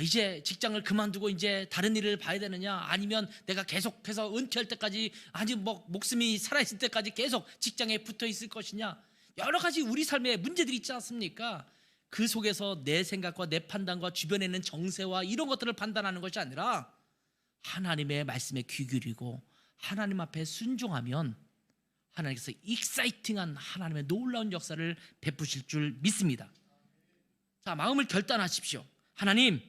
이제 직장을 그만두고 이제 다른 일을 봐야 되느냐, 아니면 내가 계속해서 은퇴할 때까지, 아니 목숨이 살아있을 때까지 계속 직장에 붙어 있을 것이냐, 여러 가지 우리 삶에 문제들이 있지 않습니까? 그 속에서 내 생각과 내 판단과 주변에 있는 정세와 이런 것들을 판단하는 것이 아니라 하나님의 말씀에 귀 기울이고 하나님 앞에 순종하면 하나님께서 익사이팅한 하나님의 놀라운 역사를 베푸실 줄 믿습니다. 자, 마음을 결단하십시오. 하나님,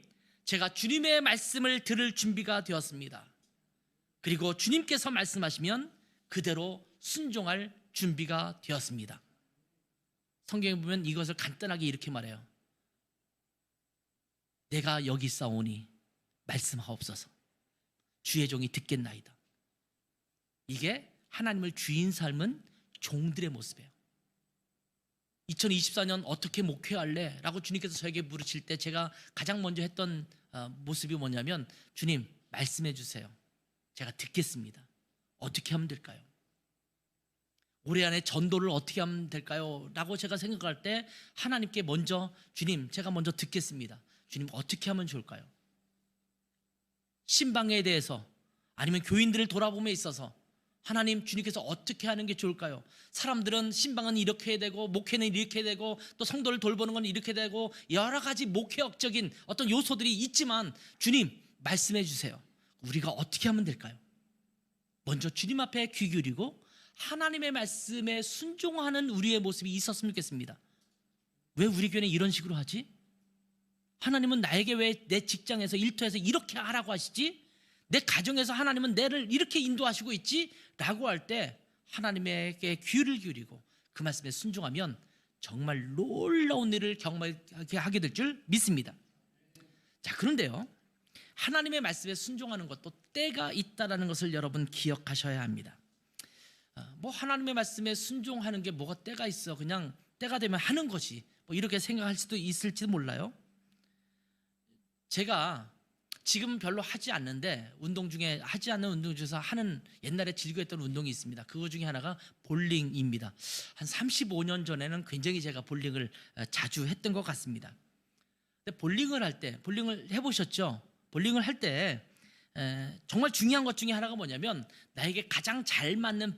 제가 주님의 말씀을 들을 준비가 되었습니다. 그리고 주님께서 말씀하시면 그대로 순종할 준비가 되었습니다. 성경에 보면 이것을 간단하게 이렇게 말해요. 내가 여기 있사오니 말씀하옵소서. 주의 종이 듣겠나이다. 이게 하나님을 주인 삶은 종들의 모습이에요. 2024년 어떻게 목회할래? 라고 주님께서 저에게 물으실 때 제가 가장 먼저 했던 모습이 뭐냐면, 주님 말씀해 주세요. 제가 듣겠습니다. 어떻게 하면 될까요? 올해 안에 전도를 어떻게 하면 될까요? 라고 제가 생각할 때 하나님께 먼저, 주님 제가 먼저 듣겠습니다. 주님 어떻게 하면 좋을까요? 신방에 대해서 아니면 교인들을 돌아봄에 있어서 하나님, 주님께서 어떻게 하는 게 좋을까요? 사람들은 신방은 이렇게 해야 되고 목회는 이렇게 해야 되고 또 성도를 돌보는 건 이렇게 되고 여러 가지 목회학적인 어떤 요소들이 있지만 주님 말씀해 주세요. 우리가 어떻게 하면 될까요? 먼저 주님 앞에 귀 기울이고 하나님의 말씀에 순종하는 우리의 모습이 있었으면 좋겠습니다. 왜 우리 교회는 이런 식으로 하지? 하나님은 나에게 왜 내 직장에서 일터에서 이렇게 하라고 하시지? 내 가정에서 하나님은 나를 이렇게 인도하시고 있지? 라고 할 때 하나님에게 귀를 기울이고 그 말씀에 순종하면 정말 놀라운 일을 경험하게 하게 될 줄 믿습니다. 자, 그런데요, 하나님의 말씀에 순종하는 것도 때가 있다는 것을 여러분 기억하셔야 합니다. 뭐 하나님의 말씀에 순종하는 게 뭐가 때가 있어, 그냥 때가 되면 하는 것이, 뭐 이렇게 생각할 수도 있을지도 몰라요. 제가 지금 별로 하지 않는데 운동 중에 하지 않는 운동 중에서 하는 옛날에 즐겨했던 운동이 있습니다. 그거 중에 하나가 볼링입니다. 한 35년 전에는 굉장히 제가 볼링을 자주 했던 것 같습니다. 근데 볼링을 할 때, 볼링을 해보셨죠? 볼링을 할 때 정말 중요한 것 중에 하나가 뭐냐면 나에게 가장 잘 맞는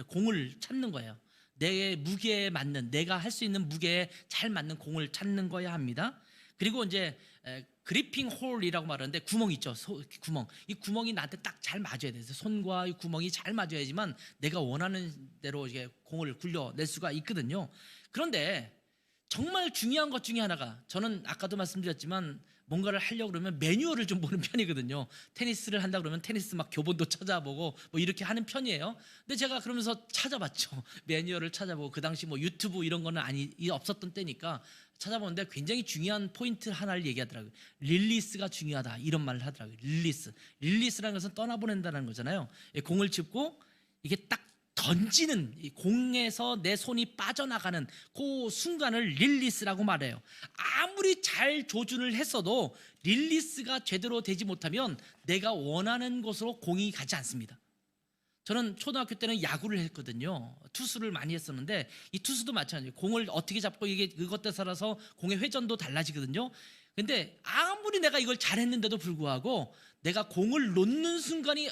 공을 찾는 거예요. 내 무게에 맞는, 내가 할 수 있는 무게에 잘 맞는 공을 찾는 거야 합니다. 그리고 이제 그리핑 홀이라고 말하는데 구멍 있죠. 구멍. 이 구멍이 나한테 딱 잘 맞아야 돼요. 손과 이 구멍이 잘 맞아야지만 내가 원하는 대로 이게 공을 굴려낼 수가 있거든요. 그런데 정말 중요한 것 중에 하나가, 저는 아까도 말씀드렸지만 뭔가를 하려고 그러면 매뉴얼을 좀 보는 편이거든요. 테니스를 한다 그러면 테니스 막 교본도 찾아보고 뭐 이렇게 하는 편이에요. 근데 제가 그러면서 찾아봤죠. 매뉴얼을 찾아보고, 그 당시 뭐 유튜브 이런 거는 없었던 때니까 찾아보는데 굉장히 중요한 포인트 하나를 얘기하더라고요. 릴리스가 중요하다, 이런 말을 하더라고요. 릴리스라는 것은 떠나보낸다는 거잖아요. 공을 짚고 이게 딱 던지는, 이 공에서 내 손이 빠져나가는 그 순간을 릴리스라고 말해요. 아무리 잘 조준을 했어도 릴리스가 제대로 되지 못하면 내가 원하는 곳으로 공이 가지 않습니다. 저는 초등학교 때는 야구를 했거든요. 투수를 많이 했었는데 이 투수도 마찬가지예요. 공을 어떻게 잡고 이게 그것에 따라서 공의 회전도 달라지거든요. 근데 아무리 내가 이걸 잘했는데도 불구하고 내가 공을 놓는 순간이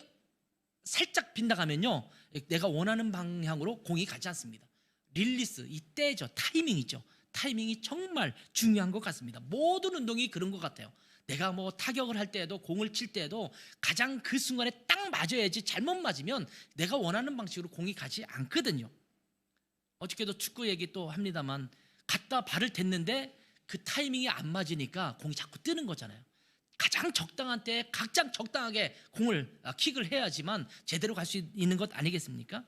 살짝 빗나가면요, 내가 원하는 방향으로 공이 가지 않습니다. 릴리스, 이 때죠. 타이밍이죠. 타이밍이 정말 중요한 것 같습니다. 모든 운동이 그런 것 같아요. 내가 뭐 타격을 할 때에도, 공을 칠 때에도 가장 그 순간에 딱 맞아야지, 잘못 맞으면 내가 원하는 방식으로 공이 가지 않거든요. 어저께도 축구 얘기 또 합니다만, 갖다 발을 댔는데 그 타이밍이 안 맞으니까 공이 자꾸 뜨는 거잖아요. 가장 적당한 때에 가장 적당하게 공을 킥을 해야지만 제대로 갈 수 있는 것 아니겠습니까?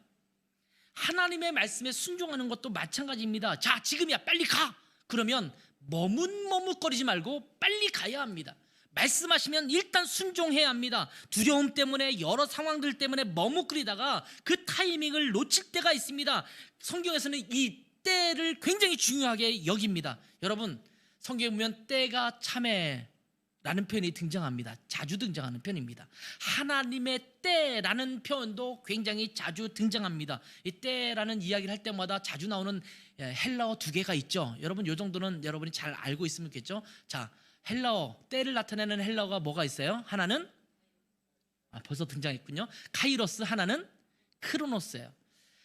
하나님의 말씀에 순종하는 것도 마찬가지입니다. 자, 지금이야, 빨리 가! 그러면 머뭇머뭇거리지 말고 빨리 가야 합니다. 말씀하시면 일단 순종해야 합니다. 두려움 때문에, 여러 상황들 때문에 머뭇거리다가 그 타이밍을 놓칠 때가 있습니다. 성경에서는 이 때를 굉장히 중요하게 여깁니다. 여러분, 성경에 보면 때가 참에 라는 표현이 등장합니다. 자주 등장하는 표현입니다. 하나님의 때라는 표현도 굉장히 자주 등장합니다. 이 때라는 이야기를 할 때마다 자주 나오는 헬라어 두 개가 있죠. 여러분, 이 정도는 여러분이 잘 알고 있으면 좋겠죠. 자, 헬라어, 때를 나타내는 헬라어가 뭐가 있어요? 하나는 벌써 등장했군요. 카이로스, 하나는 크로노스예요.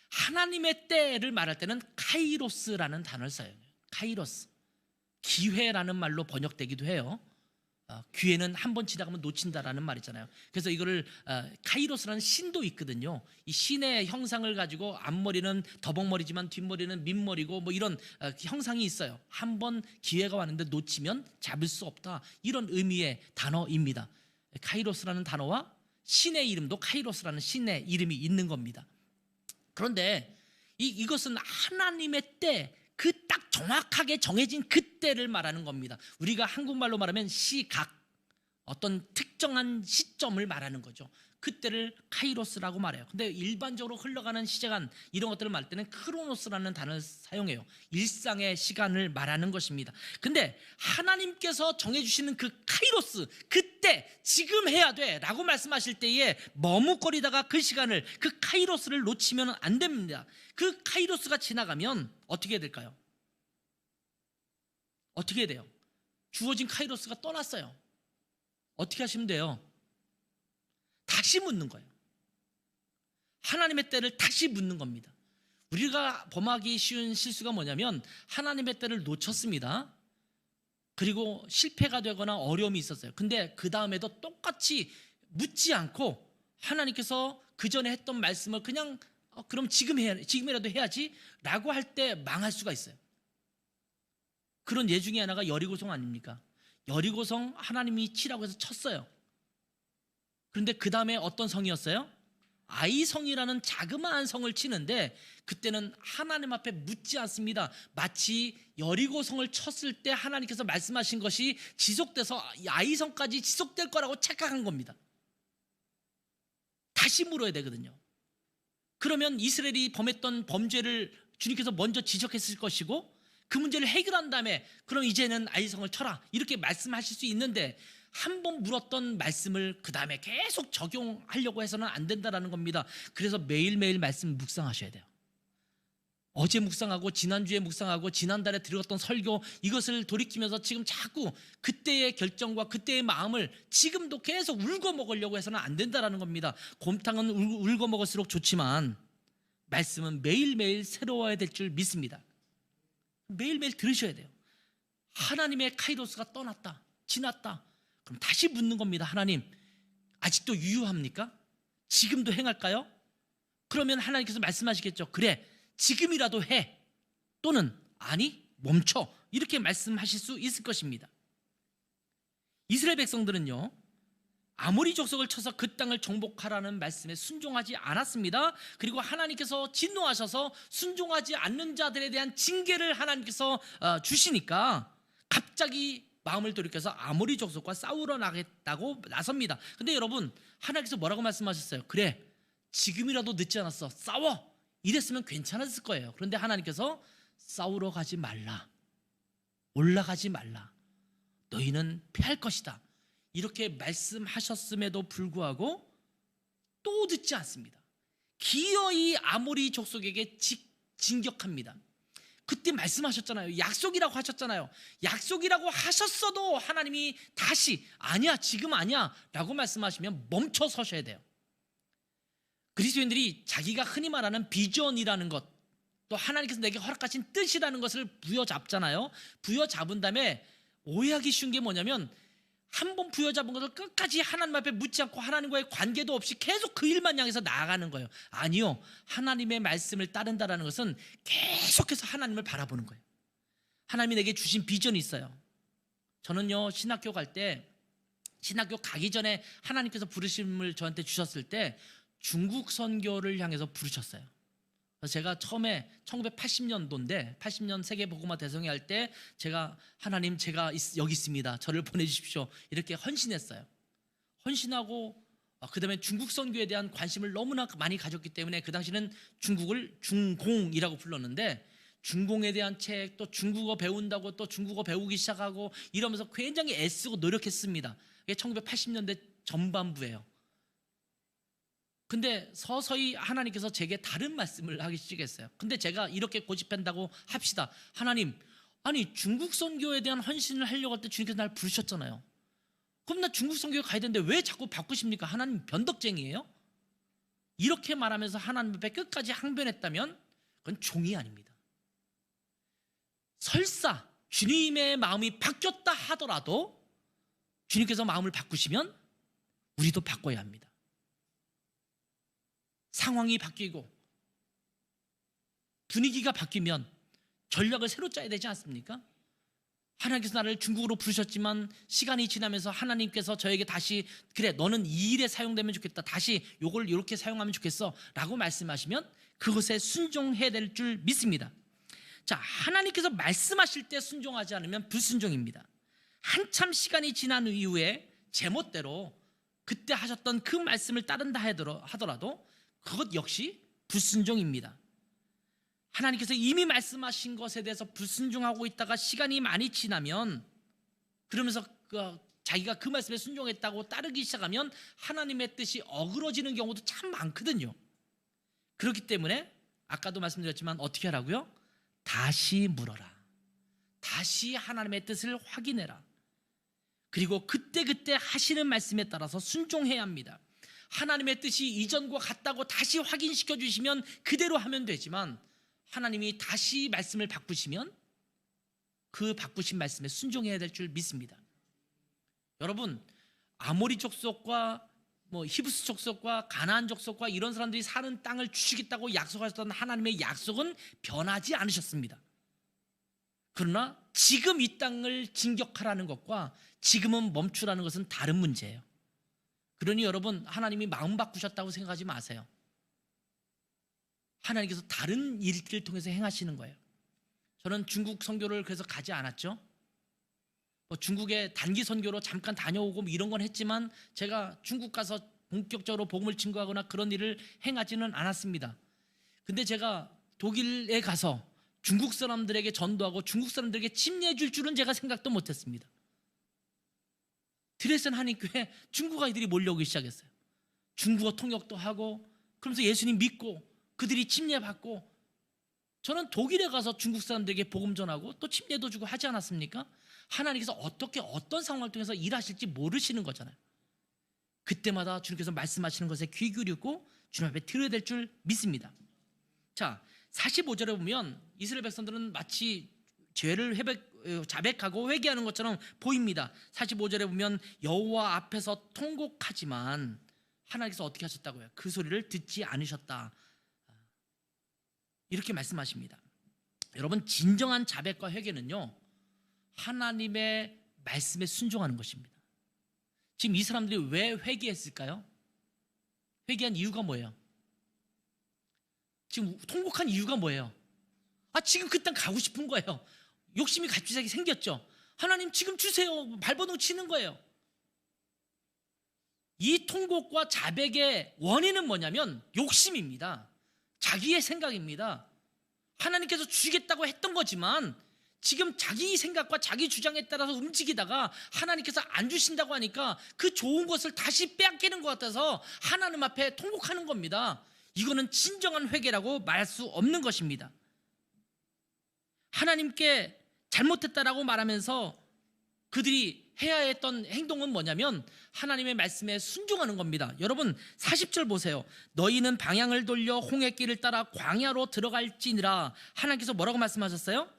하나님의 때를 말할 때는 카이로스라는 단어를 써요. 카이로스. 기회라는 말로 번역되기도 해요. 기회는 한 번 지나가면 놓친다라는 말이잖아요. 그래서 이거를 카이로스라는 신도 있거든요. 이 신의 형상을 가지고 앞머리는 더벅머리지만 뒷머리는 민머리고 뭐 이런 형상이 있어요. 한 번 기회가 왔는데 놓치면 잡을 수 없다, 이런 의미의 단어입니다. 카이로스라는 단어와 신의 이름도 카이로스라는 신의 이름이 있는 겁니다. 그런데 이것은 하나님의 때, 그 딱 정확하게 정해진 그때를 말하는 겁니다. 우리가 한국말로 말하면 시각, 어떤 특정한 시점을 말하는 거죠. 그때를 카이로스라고 말해요. 근데 일반적으로 흘러가는 시간, 이런 것들을 말할 때는 크로노스라는 단어를 사용해요. 일상의 시간을 말하는 것입니다. 근데 하나님께서 정해주시는 그 카이로스, 그때 지금 해야 돼 라고 말씀하실 때에 머뭇거리다가 그 시간을, 그 카이로스를 놓치면 안 됩니다. 그 카이로스가 지나가면 어떻게 해야 될까요? 어떻게 해야 돼요? 주어진 카이로스가 떠났어요. 어떻게 하시면 돼요? 다시 묻는 거예요. 하나님의 때를 다시 묻는 겁니다. 우리가 범하기 쉬운 실수가 뭐냐면 하나님의 때를 놓쳤습니다. 그리고 실패가 되거나 어려움이 있었어요. 근데 그 다음에도 똑같이 묻지 않고 하나님께서 그 전에 했던 말씀을 그냥 그럼 지금이라도 해야지 라고 할 때 망할 수가 있어요. 그런 예 중에 하나가 여리고성 아닙니까? 여리고성 하나님이 치라고 해서 쳤어요. 그런데 그 다음에 어떤 성이었어요? 아이성이라는 자그마한 성을 치는데 그때는 하나님 앞에 묻지 않습니다. 마치 여리고성을 쳤을 때 하나님께서 말씀하신 것이 지속돼서 아이성까지 지속될 거라고 착각한 겁니다. 다시 물어야 되거든요. 그러면 이스라엘이 범했던 범죄를 주님께서 먼저 지적했을 것이고 그 문제를 해결한 다음에 그럼 이제는 아이성을 쳐라, 이렇게 말씀하실 수 있는데 한 번 물었던 말씀을 그 다음에 계속 적용하려고 해서는 안 된다라는 겁니다. 그래서 매일매일 말씀 묵상하셔야 돼요. 어제 묵상하고 지난주에 묵상하고 지난달에 들었던 설교, 이것을 돌이키면서 지금 자꾸 그때의 결정과 그때의 마음을 지금도 계속 울고 먹으려고 해서는 안 된다라는 겁니다. 곰탕은 울고 먹을수록 좋지만 말씀은 매일매일 새로워야 될 줄 믿습니다. 매일매일 들으셔야 돼요. 하나님의 카이로스가 떠났다, 지났다, 그럼 다시 묻는 겁니다. 하나님, 아직도 유효합니까? 지금도 행할까요? 그러면 하나님께서 말씀하시겠죠. 그래, 지금이라도 해, 또는 아니, 멈춰, 이렇게 말씀하실 수 있을 것입니다. 이스라엘 백성들은요, 아모리 족속을 쳐서 그 땅을 정복하라는 말씀에 순종하지 않았습니다. 그리고 하나님께서 진노하셔서 순종하지 않는 자들에 대한 징계를 하나님께서 주시니까 갑자기 마음을 돌이켜서 아모리 족속과 싸우러 나겠다고 나섭니다. 근데 여러분, 하나님께서 뭐라고 말씀하셨어요? 그래, 지금이라도 늦지 않았어, 싸워, 이랬으면 괜찮았을 거예요. 그런데 하나님께서 싸우러 가지 말라, 올라가지 말라, 너희는 패할 것이다, 이렇게 말씀하셨음에도 불구하고 또 듣지 않습니다. 기어이 아모리 족속에게 진격합니다. 그때 말씀하셨잖아요. 약속이라고 하셨잖아요. 약속이라고 하셨어도 하나님이 다시 아니야, 지금 아니야 라고 말씀하시면 멈춰 서셔야 돼요. 그리스도인들이 자기가 흔히 말하는 비전이라는 것, 또 하나님께서 내게 허락하신 뜻이라는 것을 부여잡잖아요. 부여잡은 다음에 오해하기 쉬운 게 뭐냐면 한 번 부여잡은 것을 끝까지 하나님 앞에 묻지 않고 하나님과의 관계도 없이 계속 그 일만 향해서 나아가는 거예요. 아니요, 하나님의 말씀을 따른다는 것은 계속해서 하나님을 바라보는 거예요. 하나님이 내게 주신 비전이 있어요. 저는요, 신학교 갈 때, 신학교 가기 전에 하나님께서 부르심을 저한테 주셨을 때 중국 선교를 향해서 부르셨어요. 그래서 제가 처음에 1980년도인데 80년 세계복음화 대성회 할 때 제가 하나님, 제가 여기 있습니다, 저를 보내주십시오, 이렇게 헌신했어요. 헌신하고 그 다음에 중국 선교에 대한 관심을 너무나 많이 가졌기 때문에 그 당시는 중국을 중공이라고 불렀는데 중공에 대한 책, 또 중국어 배운다고 또 중국어 배우기 시작하고 이러면서 굉장히 애쓰고 노력했습니다. 이게 1980년대 전반부예요. 근데 서서히 하나님께서 제게 다른 말씀을 하기 시작했어요. 근데 제가 이렇게 고집한다고 합시다. 하나님, 아니 중국 선교에 대한 헌신을 하려고 할 때 주님께서 날 부르셨잖아요. 그럼 나 중국 선교에 가야 되는데 왜 자꾸 바꾸십니까? 하나님 변덕쟁이에요? 이렇게 말하면서 하나님 앞에 끝까지 항변했다면 그건 종이 아닙니다. 설사 주님의 마음이 바뀌었다 하더라도 주님께서 마음을 바꾸시면 우리도 바꿔야 합니다. 상황이 바뀌고 분위기가 바뀌면 전략을 새로 짜야 되지 않습니까? 하나님께서 나를 중국으로 부르셨지만 시간이 지나면서 하나님께서 저에게 다시 그래 너는 이 일에 사용되면 좋겠다, 다시 요걸 이렇게 사용하면 좋겠어 라고 말씀하시면 그것에 순종해야 될 줄 믿습니다. 자, 하나님께서 말씀하실 때 순종하지 않으면 불순종입니다. 한참 시간이 지난 이후에 제멋대로 그때 하셨던 그 말씀을 따른다 하더라도 그것 역시 불순종입니다. 하나님께서 이미 말씀하신 것에 대해서 불순종하고 있다가 시간이 많이 지나면 그러면서 자기가 그 말씀에 순종했다고 따르기 시작하면 하나님의 뜻이 어그러지는 경우도 참 많거든요. 그렇기 때문에 아까도 말씀드렸지만 어떻게 하라고요? 다시 물어라. 다시 하나님의 뜻을 확인해라. 그리고 그때그때 하시는 말씀에 따라서 순종해야 합니다. 하나님의 뜻이 이전과 같다고 다시 확인시켜 주시면 그대로 하면 되지만 하나님이 다시 말씀을 바꾸시면 그 바꾸신 말씀에 순종해야 될 줄 믿습니다. 여러분, 아모리 족속과 히브스 족속과 가나안 족속과 이런 사람들이 사는 땅을 주시겠다고 약속하셨던 하나님의 약속은 변하지 않으셨습니다. 그러나 지금 이 땅을 진격하라는 것과 지금은 멈추라는 것은 다른 문제예요. 그러니 여러분, 하나님이 마음 바꾸셨다고 생각하지 마세요. 하나님께서 다른 일들을 통해서 행하시는 거예요. 저는 중국 선교를 그래서 가지 않았죠. 중국에 단기 선교로 잠깐 다녀오고 이런 건 했지만 제가 중국 가서 본격적으로 복음을 증거하거나 그런 일을 행하지는 않았습니다. 근데 제가 독일에 가서 중국 사람들에게 전도하고 중국 사람들에게 침례해 줄 줄은 제가 생각도 못했습니다. 드레스덴 한인교회 중국 아이들이 몰려오기 시작했어요. 중국어 통역도 하고 그러면서 예수님 믿고 그들이 침례받고, 저는 독일에 가서 중국 사람들에게 복음 전하고 또 침례도 주고 하지 않았습니까? 하나님께서 어떤 상황을 통해서 일하실지 모르시는 거잖아요. 그때마다 주님께서 말씀하시는 것에 귀 기울이고 주님 앞에 들어야 될 줄 믿습니다. 자, 45절에 보면 이스라엘 백성들은 마치 죄를 자백하고 회개하는 것처럼 보입니다. 45절에 보면 여호와 앞에서 통곡하지만 하나님께서 어떻게 하셨다고요? 그 소리를 듣지 않으셨다, 이렇게 말씀하십니다. 여러분, 진정한 자백과 회개는요, 하나님의 말씀에 순종하는 것입니다. 지금 이 사람들이 왜 회개했을까요? 회개한 이유가 뭐예요? 지금 통곡한 이유가 뭐예요? 지금 그 땅 가고 싶은 거예요. 욕심이 갑자기 생겼죠. 하나님 지금 주세요. 발버둥 치는 거예요. 이 통곡과 자백의 원인은 뭐냐면 욕심입니다. 자기의 생각입니다. 하나님께서 주시겠다고 했던 거지만 지금 자기 생각과 자기 주장에 따라서 움직이다가 하나님께서 안 주신다고 하니까 그 좋은 것을 다시 빼앗기는 것 같아서 하나님 앞에 통곡하는 겁니다. 이거는 진정한 회개라고 말할 수 없는 것입니다. 하나님께 잘못했다라고 말하면서 그들이 해야 했던 행동은 뭐냐면 하나님의 말씀에 순종하는 겁니다. 여러분, 40절 보세요. 너희는 방향을 돌려 홍해길을 따라 광야로 들어갈지니라. 하나님께서 뭐라고 말씀하셨어요?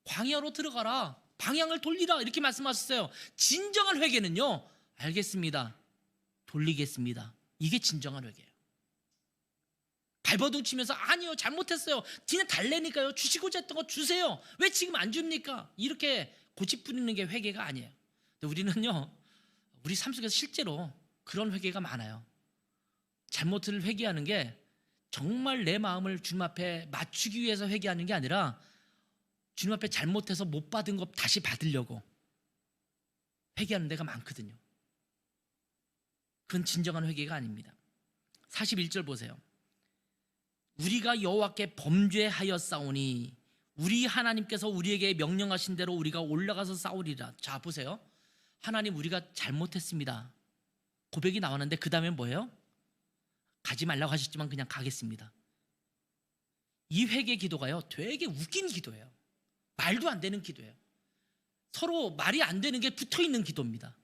광야로 들어가라, 방향을 돌리라, 이렇게 말씀하셨어요. 진정한 회개는요, 알겠습니다, 돌리겠습니다, 이게 진정한 회개예요. 발버둥 치면서 아니요 잘못했어요, 뒤는 달래니까요, 주시고자 했던 거 주세요, 왜 지금 안 줍니까, 이렇게 고집 부리는 게 회개가 아니에요. 근데 우리는요, 우리 삶 속에서 실제로 그런 회개가 많아요. 잘못을 회개하는 게 정말 내 마음을 주님 앞에 맞추기 위해서 회개하는 게 아니라 주님 앞에 잘못해서 못 받은 거 다시 받으려고 회개하는 데가 많거든요. 그건 진정한 회개가 아닙니다. 41절 보세요. 우리가 여호와께 범죄하였사오니 우리 하나님께서 우리에게 명령하신 대로 우리가 올라가서 싸우리라. 자, 보세요. 하나님, 우리가 잘못했습니다. 고백이 나왔는데 그 다음에 뭐예요? 가지 말라고 하셨지만 그냥 가겠습니다. 이 회개 기도가요, 되게 웃긴 기도예요. 말도 안 되는 기도예요. 서로 말이 안 되는 게 붙어있는 기도입니다.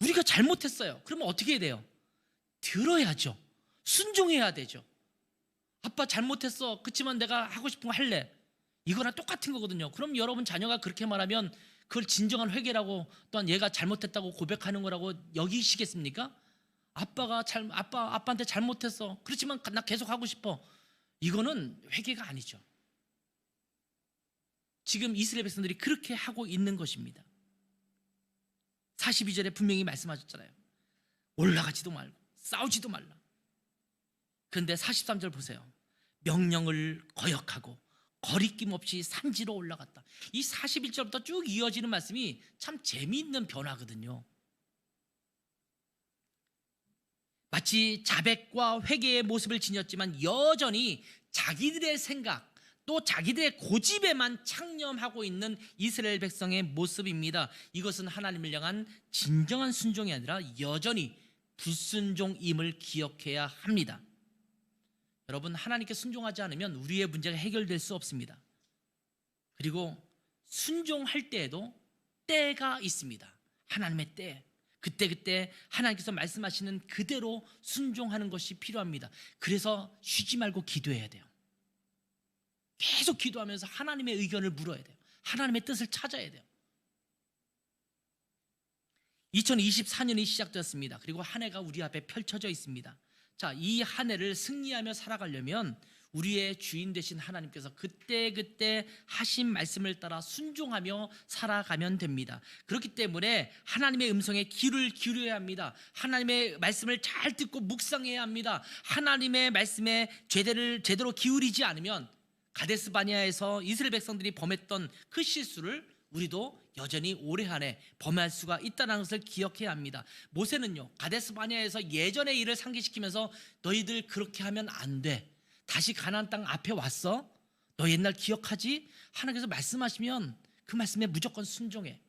우리가 잘못했어요. 그러면 어떻게 해야 돼요? 들어야죠. 순종해야 되죠. 아빠 잘못했어. 그렇지만 내가 하고 싶은 거 할래. 이거랑 똑같은 거거든요. 그럼 여러분 자녀가 그렇게 말하면 그걸 진정한 회개라고, 또한 얘가 잘못했다고 고백하는 거라고 여기시겠습니까? 아빠한테 잘못했어. 그렇지만 나 계속 하고 싶어. 이거는 회개가 아니죠. 지금 이스라엘 백성들이 그렇게 하고 있는 것입니다. 42절에 분명히 말씀하셨잖아요. 올라가지도 말고 싸우지도 말라. 그런데 43절 보세요. 명령을 거역하고 거리낌 없이 산지로 올라갔다. 이 41절부터 쭉 이어지는 말씀이 참 재미있는 변화거든요. 마치 자백과 회개의 모습을 지녔지만 여전히 자기들의 생각, 또 자기들의 고집에만 창념하고 있는 이스라엘 백성의 모습입니다. 이것은 하나님을 향한 진정한 순종이 아니라 여전히 불순종임을 기억해야 합니다. 여러분, 하나님께 순종하지 않으면 우리의 문제가 해결될 수 없습니다. 그리고 순종할 때에도 때가 있습니다. 하나님의 때. 그때 하나님께서 말씀하시는 그대로 순종하는 것이 필요합니다. 그래서 쉬지 말고 기도해야 돼요. 계속 기도하면서 하나님의 의견을 물어야 돼요. 하나님의 뜻을 찾아야 돼요. 2024년이 시작되었습니다. 그리고 한 해가 우리 앞에 펼쳐져 있습니다. 자, 이 한 해를 승리하며 살아가려면 우리의 주인 되신 하나님께서 그때 하신 말씀을 따라 순종하며 살아가면 됩니다. 그렇기 때문에 하나님의 음성에 귀를 기울여야 합니다. 하나님의 말씀을 잘 듣고 묵상해야 합니다. 하나님의 말씀에 제대로 기울이지 않으면 가데스 바네아에서 이스라엘 백성들이 범했던 그 실수를 우리도 여전히 올해 한 해 범할 수가 있다는 것을 기억해야 합니다. 모세는요, 가데스 바네아에서 예전의 일을 상기시키면서 너희들 그렇게 하면 안 돼. 다시 가나안 땅 앞에 왔어? 너 옛날 기억하지? 하나님께서 말씀하시면 그 말씀에 무조건 순종해.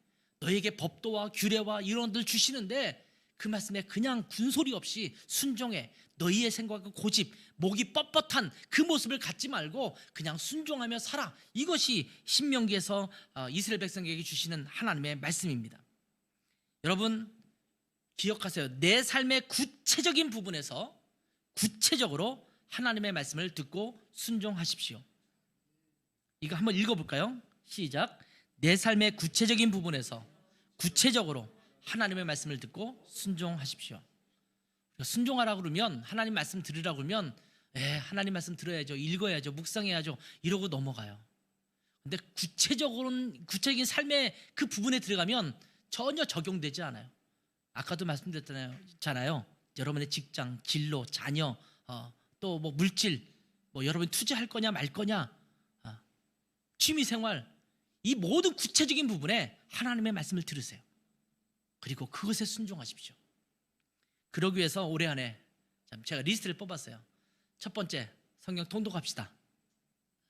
너에게 법도와 규례와 이론들 주시는데 그 말씀에 그냥 군소리 없이 순종해. 너희의 생각과 고집, 목이 뻣뻣한 그 모습을 갖지 말고 그냥 순종하며 살아. 이것이 신명기에서 이스라엘 백성에게 주시는 하나님의 말씀입니다. 여러분, 기억하세요. 내 삶의 구체적인 부분에서 구체적으로 하나님의 말씀을 듣고 순종하십시오. 이거 한번 읽어볼까요? 시작. 내 삶의 구체적인 부분에서 구체적으로 하나님의 말씀을 듣고 순종하십시오. 순종하라고 그러면, 하나님 말씀 들으라고 그러면 하나님 말씀 들어야죠, 읽어야죠, 묵상해야죠 이러고 넘어가요. 근데 구체적인 삶의 그 부분에 들어가면 전혀 적용되지 않아요. 아까도 말씀드렸잖아요. 여러분의 직장, 진로, 자녀, 또 뭐 물질, 뭐 여러분이 투자할 거냐 말 거냐, 취미생활, 이 모든 구체적인 부분에 하나님의 말씀을 들으세요. 그리고 그것에 순종하십시오. 그러기 위해서 올해 안에 제가 리스트를 뽑았어요. 첫 번째, 성경 통독합시다.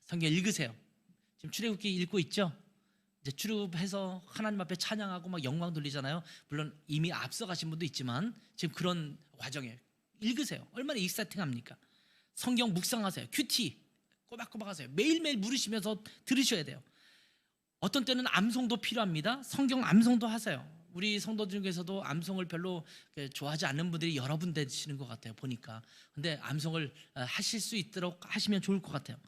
성경 읽으세요. 지금 출애굽기 읽고 있죠? 이제 출애굽해서 하나님 앞에 찬양하고 막 영광 돌리잖아요. 물론 이미 앞서가신 분도 있지만 지금 그런 과정이에요. 읽으세요. 얼마나 익사팅합니까? 성경 묵상하세요. 큐티 꼬박꼬박 하세요. 매일매일 물으시면서 들으셔야 돼요. 어떤 때는 암송도 필요합니다. 성경 암송도 하세요. 우리 성도들 중에서도 암송을 별로 좋아하지 않는 분들이 여러 분 되시는 것 같아요, 보니까. 근데 암송을 하실 수 있도록 하시면 좋을 것 같아요.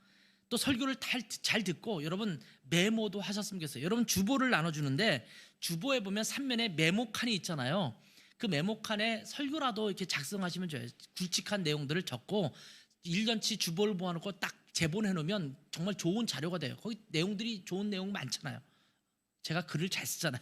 또 설교를 잘 듣고 여러분 메모도 하셨으면 좋겠어요. 여러분 주보를 나눠주는데 주보에 보면 3면에 메모칸이 있잖아요. 그 메모칸에 설교라도 이렇게 작성하시면 좋아요. 굵직한 내용들을 적고 1년치 주보를 모아놓고 딱 제본해 놓으면 정말 좋은 자료가 돼요. 거기 내용들이 좋은 내용 많잖아요. 제가 글을 잘 쓰잖아요.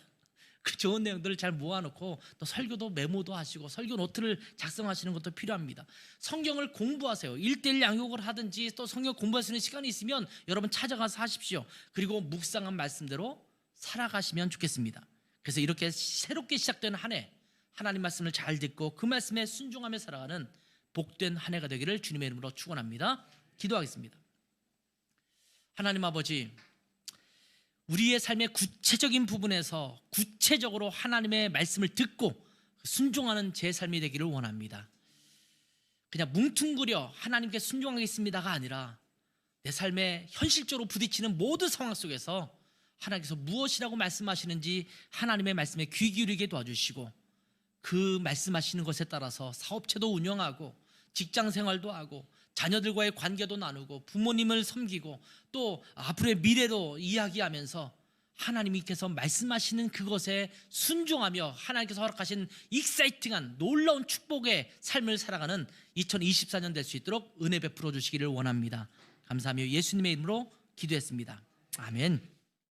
그 좋은 내용들을 잘 모아놓고 또 설교도 메모도 하시고 설교 노트를 작성하시는 것도 필요합니다. 성경을 공부하세요. 1:1 양육을 하든지 또 성경 공부할 수 있는 시간이 있으면 여러분 찾아가서 하십시오. 그리고 묵상한 말씀대로 살아가시면 좋겠습니다. 그래서 이렇게 새롭게 시작되는 한 해, 하나님 말씀을 잘 듣고 그 말씀에 순종하며 살아가는 복된 한 해가 되기를 주님의 이름으로 축원합니다. 기도하겠습니다. 하나님 아버지, 우리의 삶의 구체적인 부분에서 구체적으로 하나님의 말씀을 듣고 순종하는 제 삶이 되기를 원합니다. 그냥 뭉퉁그려 하나님께 순종하겠습니다가 아니라 내 삶에 현실적으로 부딪히는 모든 상황 속에서 하나님께서 무엇이라고 말씀하시는지 하나님의 말씀에 귀 기울이게 도와주시고 그 말씀하시는 것에 따라서 사업체도 운영하고 직장 생활도 하고 자녀들과의 관계도 나누고 부모님을 섬기고 또 앞으로의 미래도 이야기하면서 하나님께서 말씀하시는 그것에 순종하며 하나님께서 허락하신 익사이팅한 놀라운 축복의 삶을 살아가는 2024년 될 수 있도록 은혜 베풀어 주시기를 원합니다. 감사하며 예수님의 이름으로 기도했습니다. 아멘.